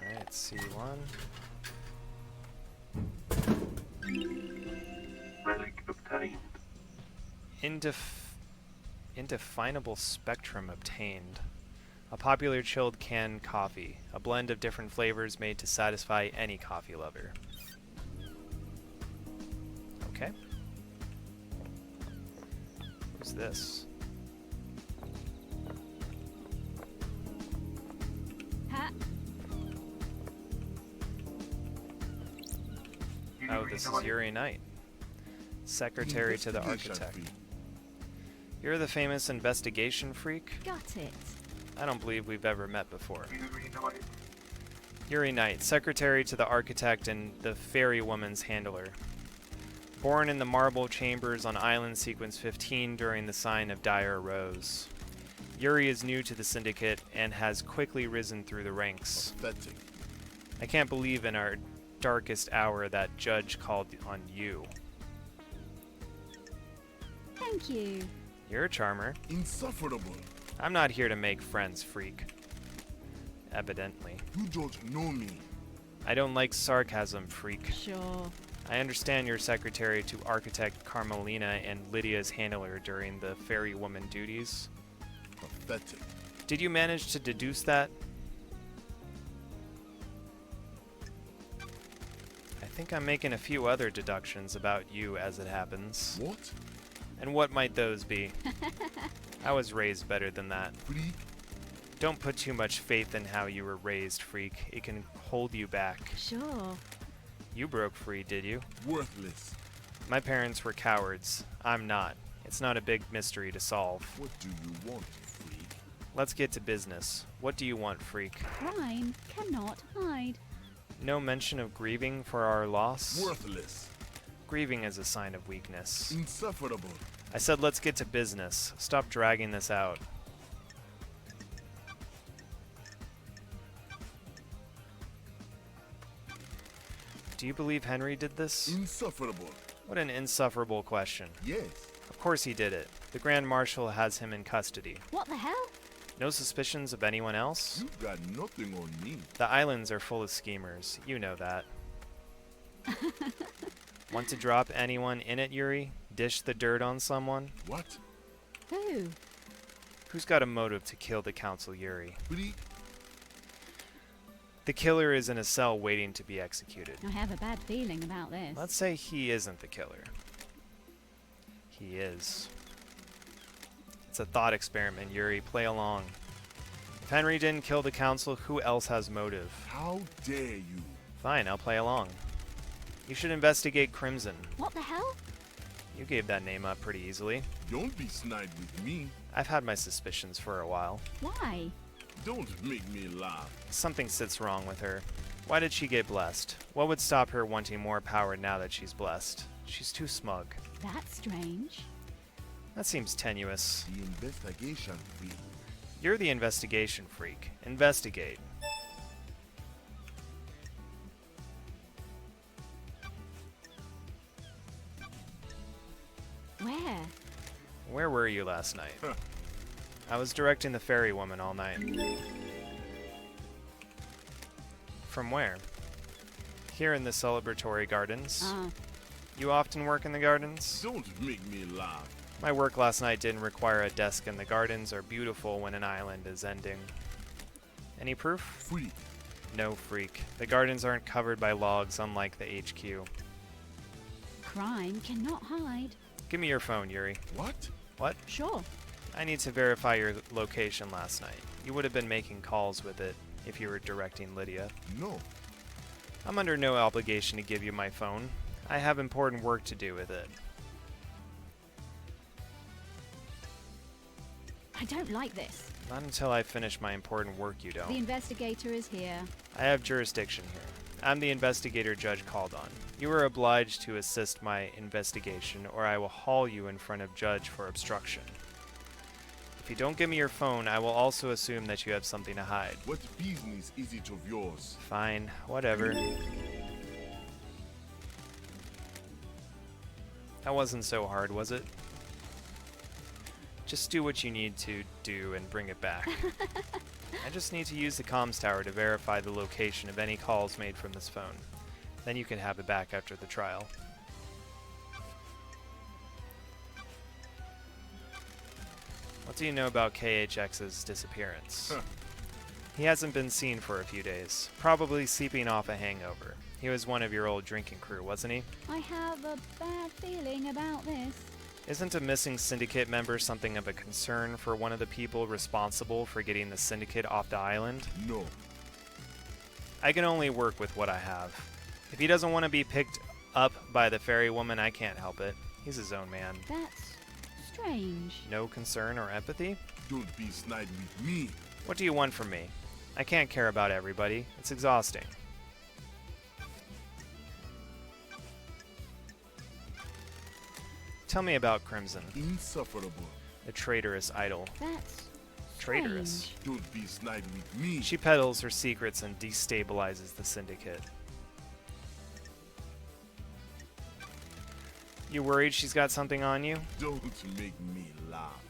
Alright, C1. Relic obtained. Indefinable spectrum obtained. A popular chilled canned coffee. A blend of different flavors made to satisfy any coffee lover. Okay. Who's this? Ha! Oh, this is Yuri Knight, secretary to the architect. You're the famous investigation freak? Got it. I don't believe we've ever met before. Reunited. Yuri Knight, secretary to the architect and the fairy woman's handler. Born in the marble chambers on Island Sequence 15 during the sign of Dire Rose. Yuri is new to the Syndicate and has quickly risen through the ranks. Pathetic. I can't believe in our darkest hour that Judge called on you. Thank you. You're a charmer. Insufferable. I'm not here to make friends, freak. Evidently. You don't know me. I don't like sarcasm, freak. Sure. I understand you're secretary to architect Carmelina and Lydia's handler during the fairy woman duties. Pathetic. Did you manage to deduce that? I think I'm making a few other deductions about you as it happens. What? And what might those be? I was raised better than that. Freak? Don't put too much faith in how you were raised, freak. It can hold you back. Sure. You broke free, did you? Worthless. My parents were cowards. I'm not. It's not a big mystery to solve. What do you want, freak? Let's get to business. What do you want, freak? Crime cannot hide. No mention of grieving for our loss? Worthless. Grieving is a sign of weakness. Insufferable. I said let's get to business. Stop dragging this out. Do you believe Henry did this? Insufferable. What an insufferable question. Yes. Of course he did it. The Grand Marshal has him in custody. What the hell? No suspicions of anyone else? You got nothing on me. The islands are full of schemers. You know that. Want to drop anyone in it, Yuri? Dish the dirt on someone? What? Who? Who's got a motive to kill the Council, Yuri? Freak? The killer is in a cell waiting to be executed. I have a bad feeling about this. Let's say he isn't the killer. He is. It's a thought experiment, Yuri. Play along. If Henry didn't kill the Council, who else has motive? How dare you? Fine, I'll play along. You should investigate Crimson. What the hell? You gave that name up pretty easily. Don't be snide with me. I've had my suspicions for a while. Why? Don't make me laugh. Something sits wrong with her. Why did she get blessed? What would stop her wanting more power now that she's blessed? She's too smug. That's strange. That seems tenuous. The investigation, freak. You're the investigation freak. Investigate. Where? Where were you last night? Huh. I was directing the fairy woman all night. From where? Here in the celebratory gardens. Ah, You often work in the gardens? Don't make me laugh. My work last night didn't require a desk, and the gardens are beautiful when an island is ending. Any proof? Freak. No, freak. The gardens aren't covered by logs, unlike the HQ. crime cannot hide. Give me your phone, Yuri. What? What? Sure. I need to verify your location last night. You would have been making calls with it if you were directing Lydia. No. I'm under no obligation to give you my phone. I have important work to do with it. I don't like this. Not until I finish my important work, you The don't. investigator is here. I have jurisdiction here. I'm the investigator judge called on. You are obliged to assist my investigation, or I will haul you in front of judge for obstruction. If you don't give me your phone, I will also assume that you have something to hide. What business is it of yours? Fine, whatever. That wasn't so hard, was it? Just do what you need to do and bring it back. I just need to use the comms tower to verify the location of any calls made from this phone. Then you can have it back after the trial. What do you know about KHX's disappearance? Huh. He hasn't been seen for a few days, probably sleeping off a hangover. He was one of your old drinking crew, wasn't he? I have a bad feeling about this. Isn't a missing Syndicate member something of a concern for one of the people responsible for getting the Syndicate off the island? No. I can only work with what I have. If he doesn't want to be picked up by the fairy woman, I can't help it. He's his own man. That's strange. No concern or empathy? Don't be snide with me. What do you want from me? I can't care about everybody. It's exhausting. Tell me about Crimson, Insufferable. the traitorous idol. That's Traitorous. strange. Don't be snide with me. She peddles her secrets and destabilizes the Syndicate. You worried she's got something on you? Don't make me laugh.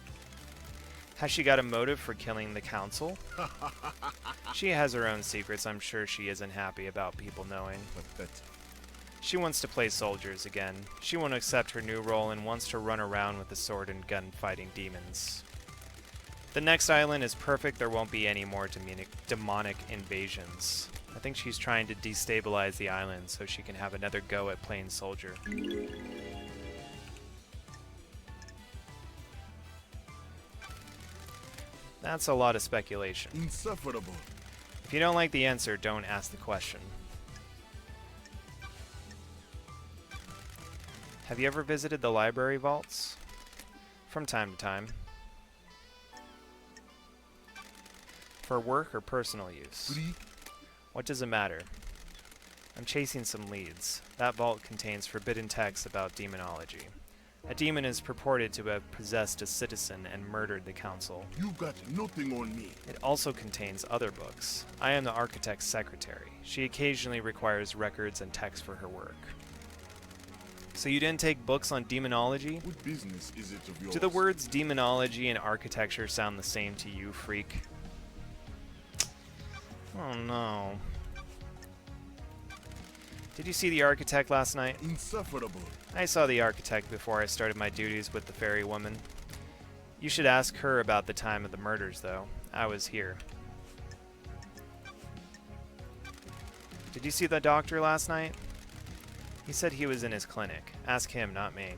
Has she got a motive for killing the Council? She has her own secrets. I'm sure she isn't happy about people knowing. Pathetic. She wants to play soldiers again. She won't accept her new role and wants to run around with a sword and gun fighting demons. The next island is perfect. There won't be any more demonic invasions. I think she's trying to destabilize the island so she can have another go at playing soldier. That's a lot of speculation. Insufferable. If you don't like the answer, don't ask the question. Have you ever visited the library vaults? From time to time. For work or personal use? Freak. What does it matter? I'm chasing some leads. That vault contains forbidden texts about demonology. A demon is purported to have possessed a citizen and murdered the council. You got nothing on me. It also contains other books. I am the architect's secretary. She occasionally requires records and texts for her work. So you didn't take books on demonology? What business is it of yours? Do the words demonology and architecture sound the same to you, freak? Oh no. Did you see the architect last night? Insufferable. I saw the architect before I started my duties with the fairy woman. You should ask her about the time of the murders, though. I was here. Did you see the doctor last night? He said he was in his clinic. Ask him, not me.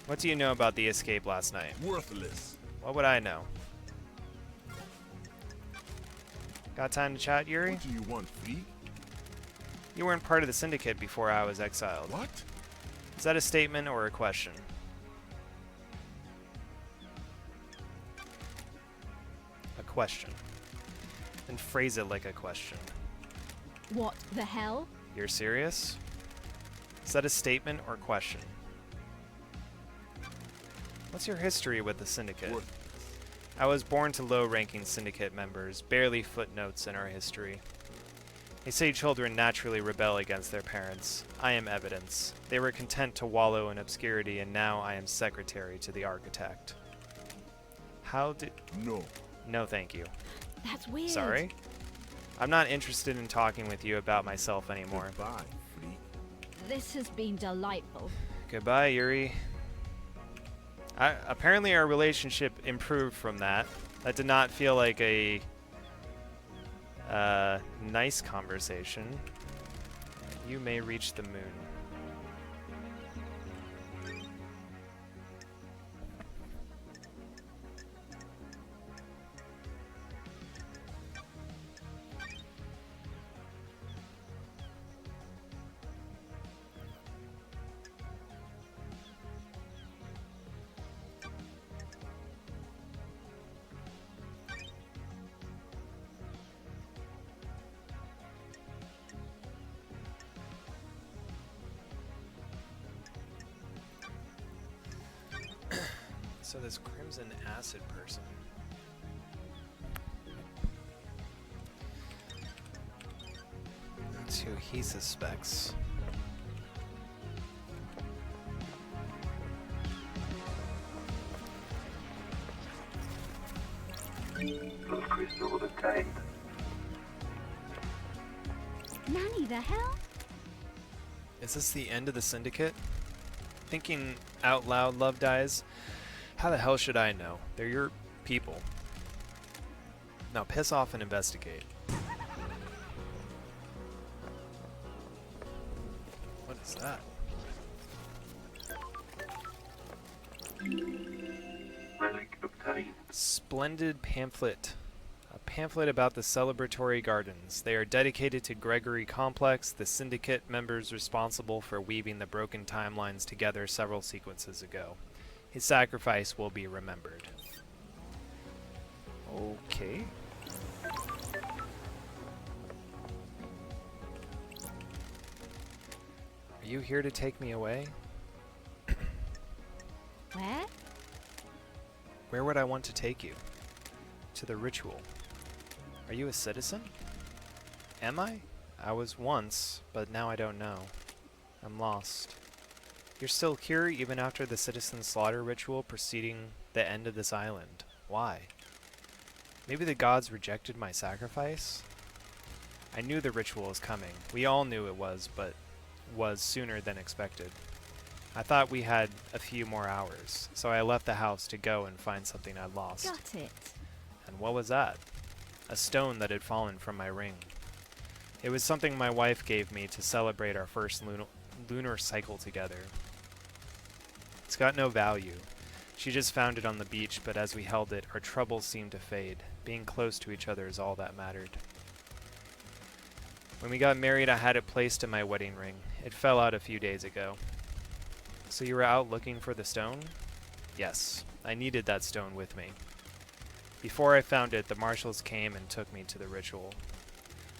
What do you know about the escape last night? Worthless. What would I know? Got time to chat, Yuri? What do you want, freak? You weren't part of the Syndicate before I was exiled. What? Is that a statement or a question? A question. Then phrase it like a question. What the hell? You're serious? Is that a statement or question? What's your history with the Syndicate? Worthless. I was born to low-ranking Syndicate members, barely footnotes in our history. They say children naturally rebel against their parents. I am evidence. They were content to wallow in obscurity, and now I am secretary to the architect. How did... No. No, thank you. That's weird. Sorry? I'm not interested in talking with you about myself anymore. Goodbye, freak. This has been delightful. Goodbye, Yuri. Apparently our relationship improved from that. That did not feel like a nice conversation. You may reach the moon. So this Crimson Acid person. That's who he suspects. Those crystals obtained. Nanny, the hell? Is this the end of the Syndicate? Thinking out loud, Love Dies. How the hell should I know? They're your people. Now piss off and investigate. What is that? Relic obtained. Splendid pamphlet. A pamphlet about the celebratory gardens. They are dedicated to Gregory Complex, the Syndicate members responsible for weaving the broken timelines together several sequences ago. His sacrifice will be remembered. Okay. Are you here to take me away? Where? Where would I want to take you? To the ritual. Are you a citizen? Am I? I was once, but now I don't know. I'm lost. You're still here even after the citizen slaughter ritual preceding the end of this island. Why? Maybe the gods rejected my sacrifice? I knew the ritual was coming. We all knew it was, but was sooner than expected. I thought we had a few more hours, so I left the house to go and find something I'd lost. Got it. And what was that? A stone that had fallen from my ring. It was something my wife gave me to celebrate our first lunar cycle together. It's got no value. She just found it on the beach, but as we held it, our troubles seemed to fade. Being close to each other is all that mattered. When we got married, I had it placed in my wedding ring. It fell out a few days ago. So you were out looking for the stone? Yes, I needed that stone with me. Before I found it, the marshals came and took me to the ritual.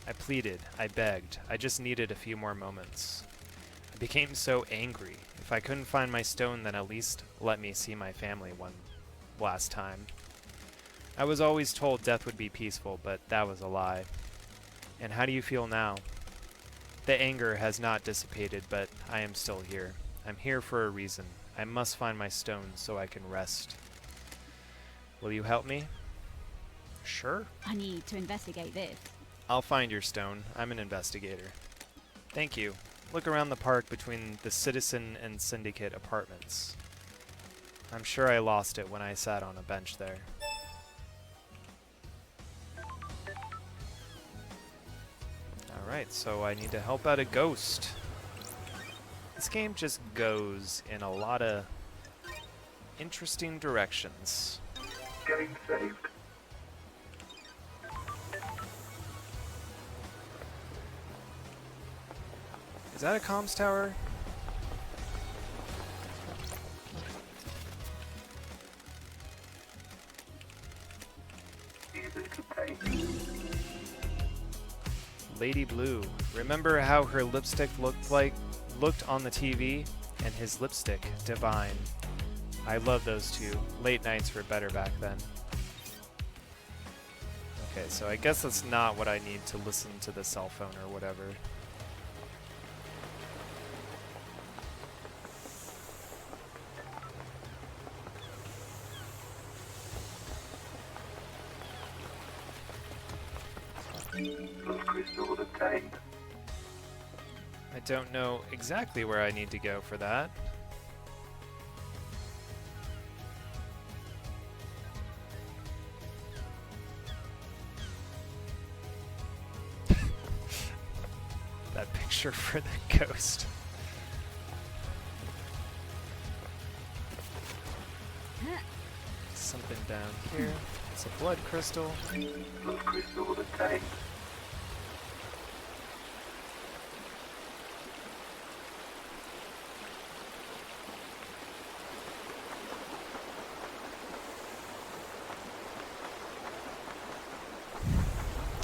I pleaded, I begged, I just needed a few more moments. I became so angry. If I couldn't find my stone, then at least let me see my family one last time. I was always told death would be peaceful, but that was a lie. And how do you feel now? The anger has not dissipated, but I am still here. I'm here for a reason. I must find my stone so I can rest. Will you help me? Sure. I need to investigate this. I'll find your stone. I'm an investigator. Thank you. Look around the park between the Citizen and Syndicate apartments. I'm sure I lost it when I sat on a bench there. Alright, so I need to help out a ghost. This game just goes in a lot of interesting directions. Getting saved. Is that a comms tower? Music obtained. Lady Blue. Remember how her lipstick looked on the TV? And his lipstick, divine. I love those two. Late nights were better back then. Okay, so I guess that's not what I need to listen to the cell phone or whatever. Blood crystal obtained. I don't know exactly where I need to go for that. That picture for the ghost. Something down here. It's a blood crystal. Blood crystal obtained.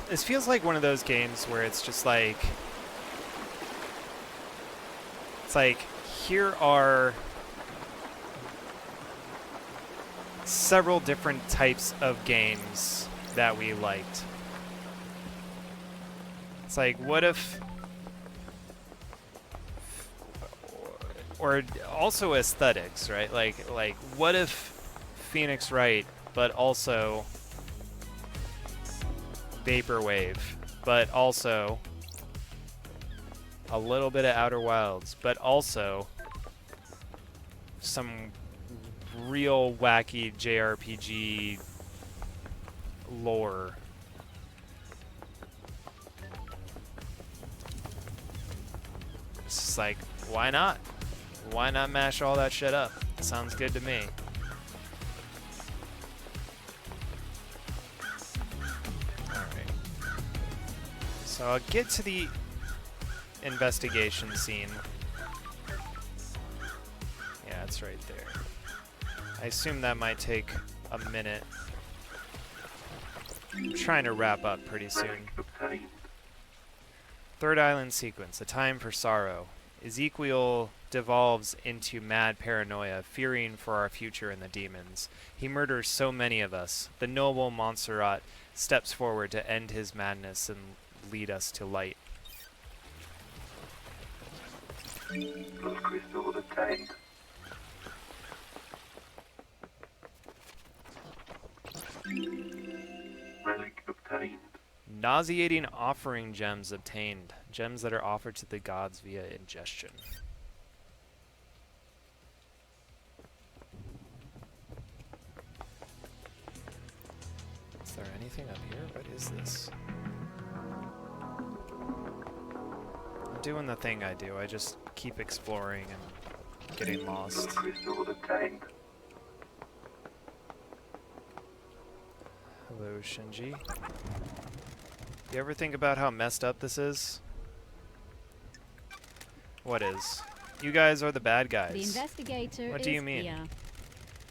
This feels like one of those games where it's just like, it's like, here are several different types of games that we liked. It's like, what if, or also aesthetics, right? Like what if Phoenix Wright, but also Vaporwave, but also a little bit of Outer Wilds, but also some real wacky JRPG lore. It's just like, why not? Why not mash all that shit up? Sounds good to me. So I'll get to the investigation scene. Yeah, it's right there. I assume that might take a minute. I'm trying to wrap up pretty soon. Obtained. Third island sequence, A Time for Sorrow. Ezekiel devolves into mad paranoia, fearing for our future and the demons. He murders so many of us. The noble Montserrat steps forward to end his madness and lead us to light. Blood crystal obtained. Relic obtained. Nauseating offering gems obtained. Gems that are offered to the gods via ingestion. Is there anything up here? What is this? I'm doing the thing I do. I just keep exploring and getting lost. Crystal obtained. Hello, Shinji. You ever think about how messed up this is? What is? You guys are the bad The guys. investigator What is do you mean? here.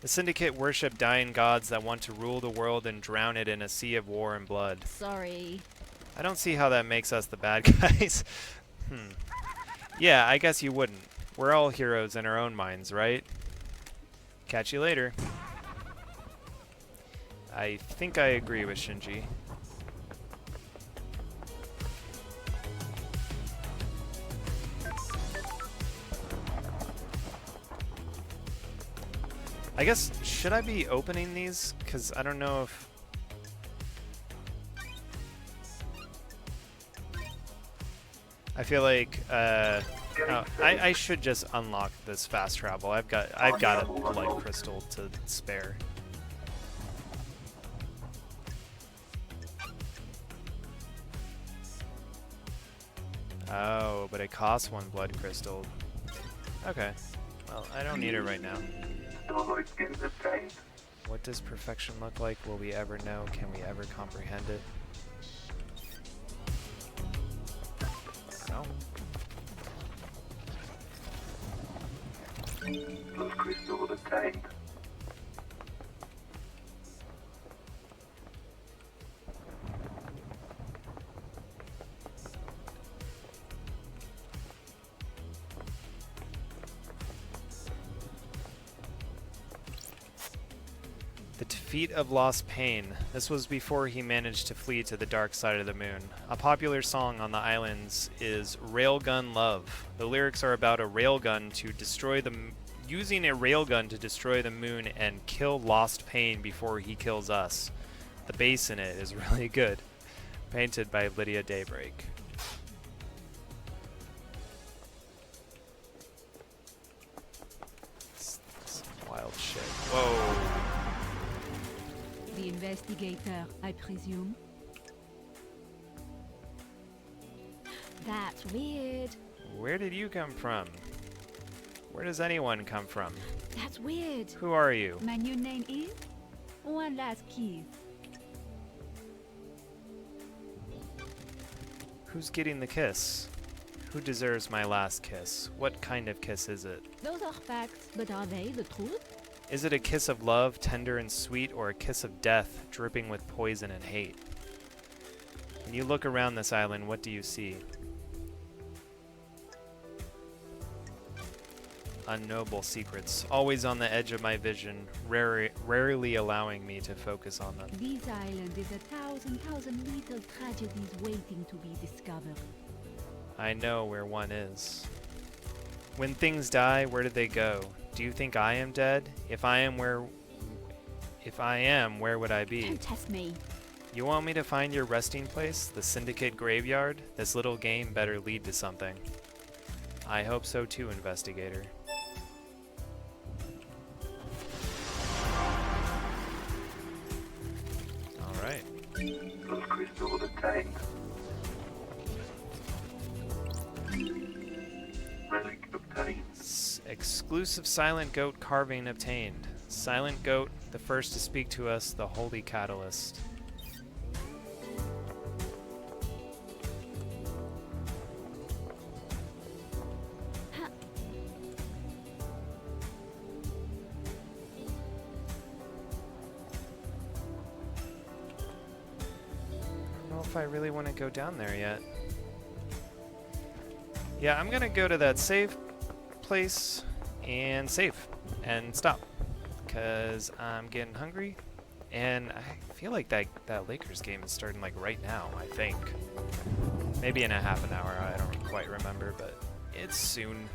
The Syndicate worship dying gods that want to rule the world and drown it in a sea of war and blood. Sorry. I don't see how that makes us the bad guys. Yeah, I guess you wouldn't. We're all heroes in our own minds, right? Catch you later. I think I agree with Shinji. I guess, should I be opening these? Because I don't know if... I feel like, I should just unlock this fast travel. I've got a blood crystal to spare. Oh, but it costs 1 blood crystal. Okay. Well, I don't need it right now. Starlight skins obtained. What does perfection look like? Will we ever know? Can we ever comprehend it? No. Blood crystal obtained. The defeat of Lost Pain. This was before he managed to flee to the dark side of the moon. A popular song on the islands is Railgun Love. The lyrics are about a railgun to destroy the using a railgun to destroy the moon and kill Lost Pain before he kills us. The bass in it is really good. Painted by Lydia Daybreak. Some wild shit. Whoa. The investigator, I presume. That's weird. Where did you come from? Where does anyone come from? That's weird. Who are you? My new name is One Last Kiss. Who's getting the kiss? Who deserves my last kiss? What kind of kiss is it? Those are facts, but are they the truth? Is it a kiss of love, tender and sweet, or a kiss of death, dripping with poison and hate? When you look around this island, what do you see? Unknowable secrets, always on the edge of my vision, rarely allowing me to focus on them. This island is 1,000 little tragedies waiting to be discovered. I know where one is. When things die, where do they go? Do you think I am dead? If I am, where would I be? Don't test me. You want me to find your resting place, the Syndicate graveyard? This little game better lead to something. I hope so too, investigator. Alright. Blood crystal obtained. Relic obtained. Exclusive Silent Goat carving obtained. Silent Goat, the first to speak to us, the Holy Catalyst. I don't know if I really want to go down there yet. Yeah, I'm gonna go to that save place and save and stop because I'm getting hungry and I feel like that Lakers game is starting like right now. I think maybe in a half an hour. I don't quite remember, but it's soon.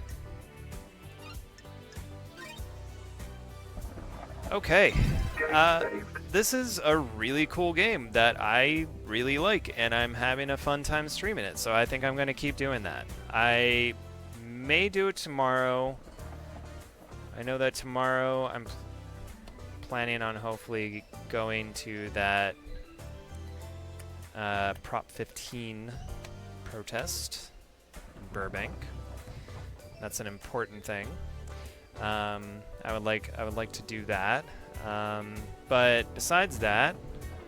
Okay. Game saved. This is a really cool game that I really like, and I'm having a fun time streaming it, so I think I'm going to keep doing that. I may do it tomorrow. I know that tomorrow I'm planning on hopefully going to that Prop 15 protest in Burbank. That's an important thing. I would like to do that. But besides that,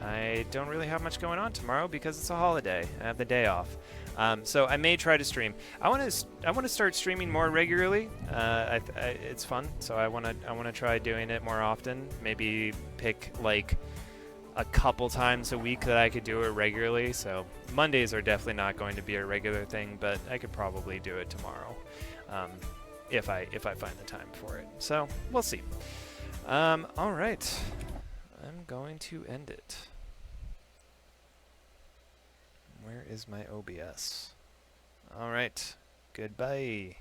I don't really have much going on tomorrow because it's a holiday. I have the day off. So I may try to stream. I want to start streaming more regularly. It's fun, so I want to try doing it more often. Maybe pick like a couple times a week that I could do it regularly. So Mondays are definitely not going to be a regular thing, but I could probably do it tomorrow. If I find the time for it. So we'll see. All right, I'm going to end it. Where is my OBS? All right, goodbye.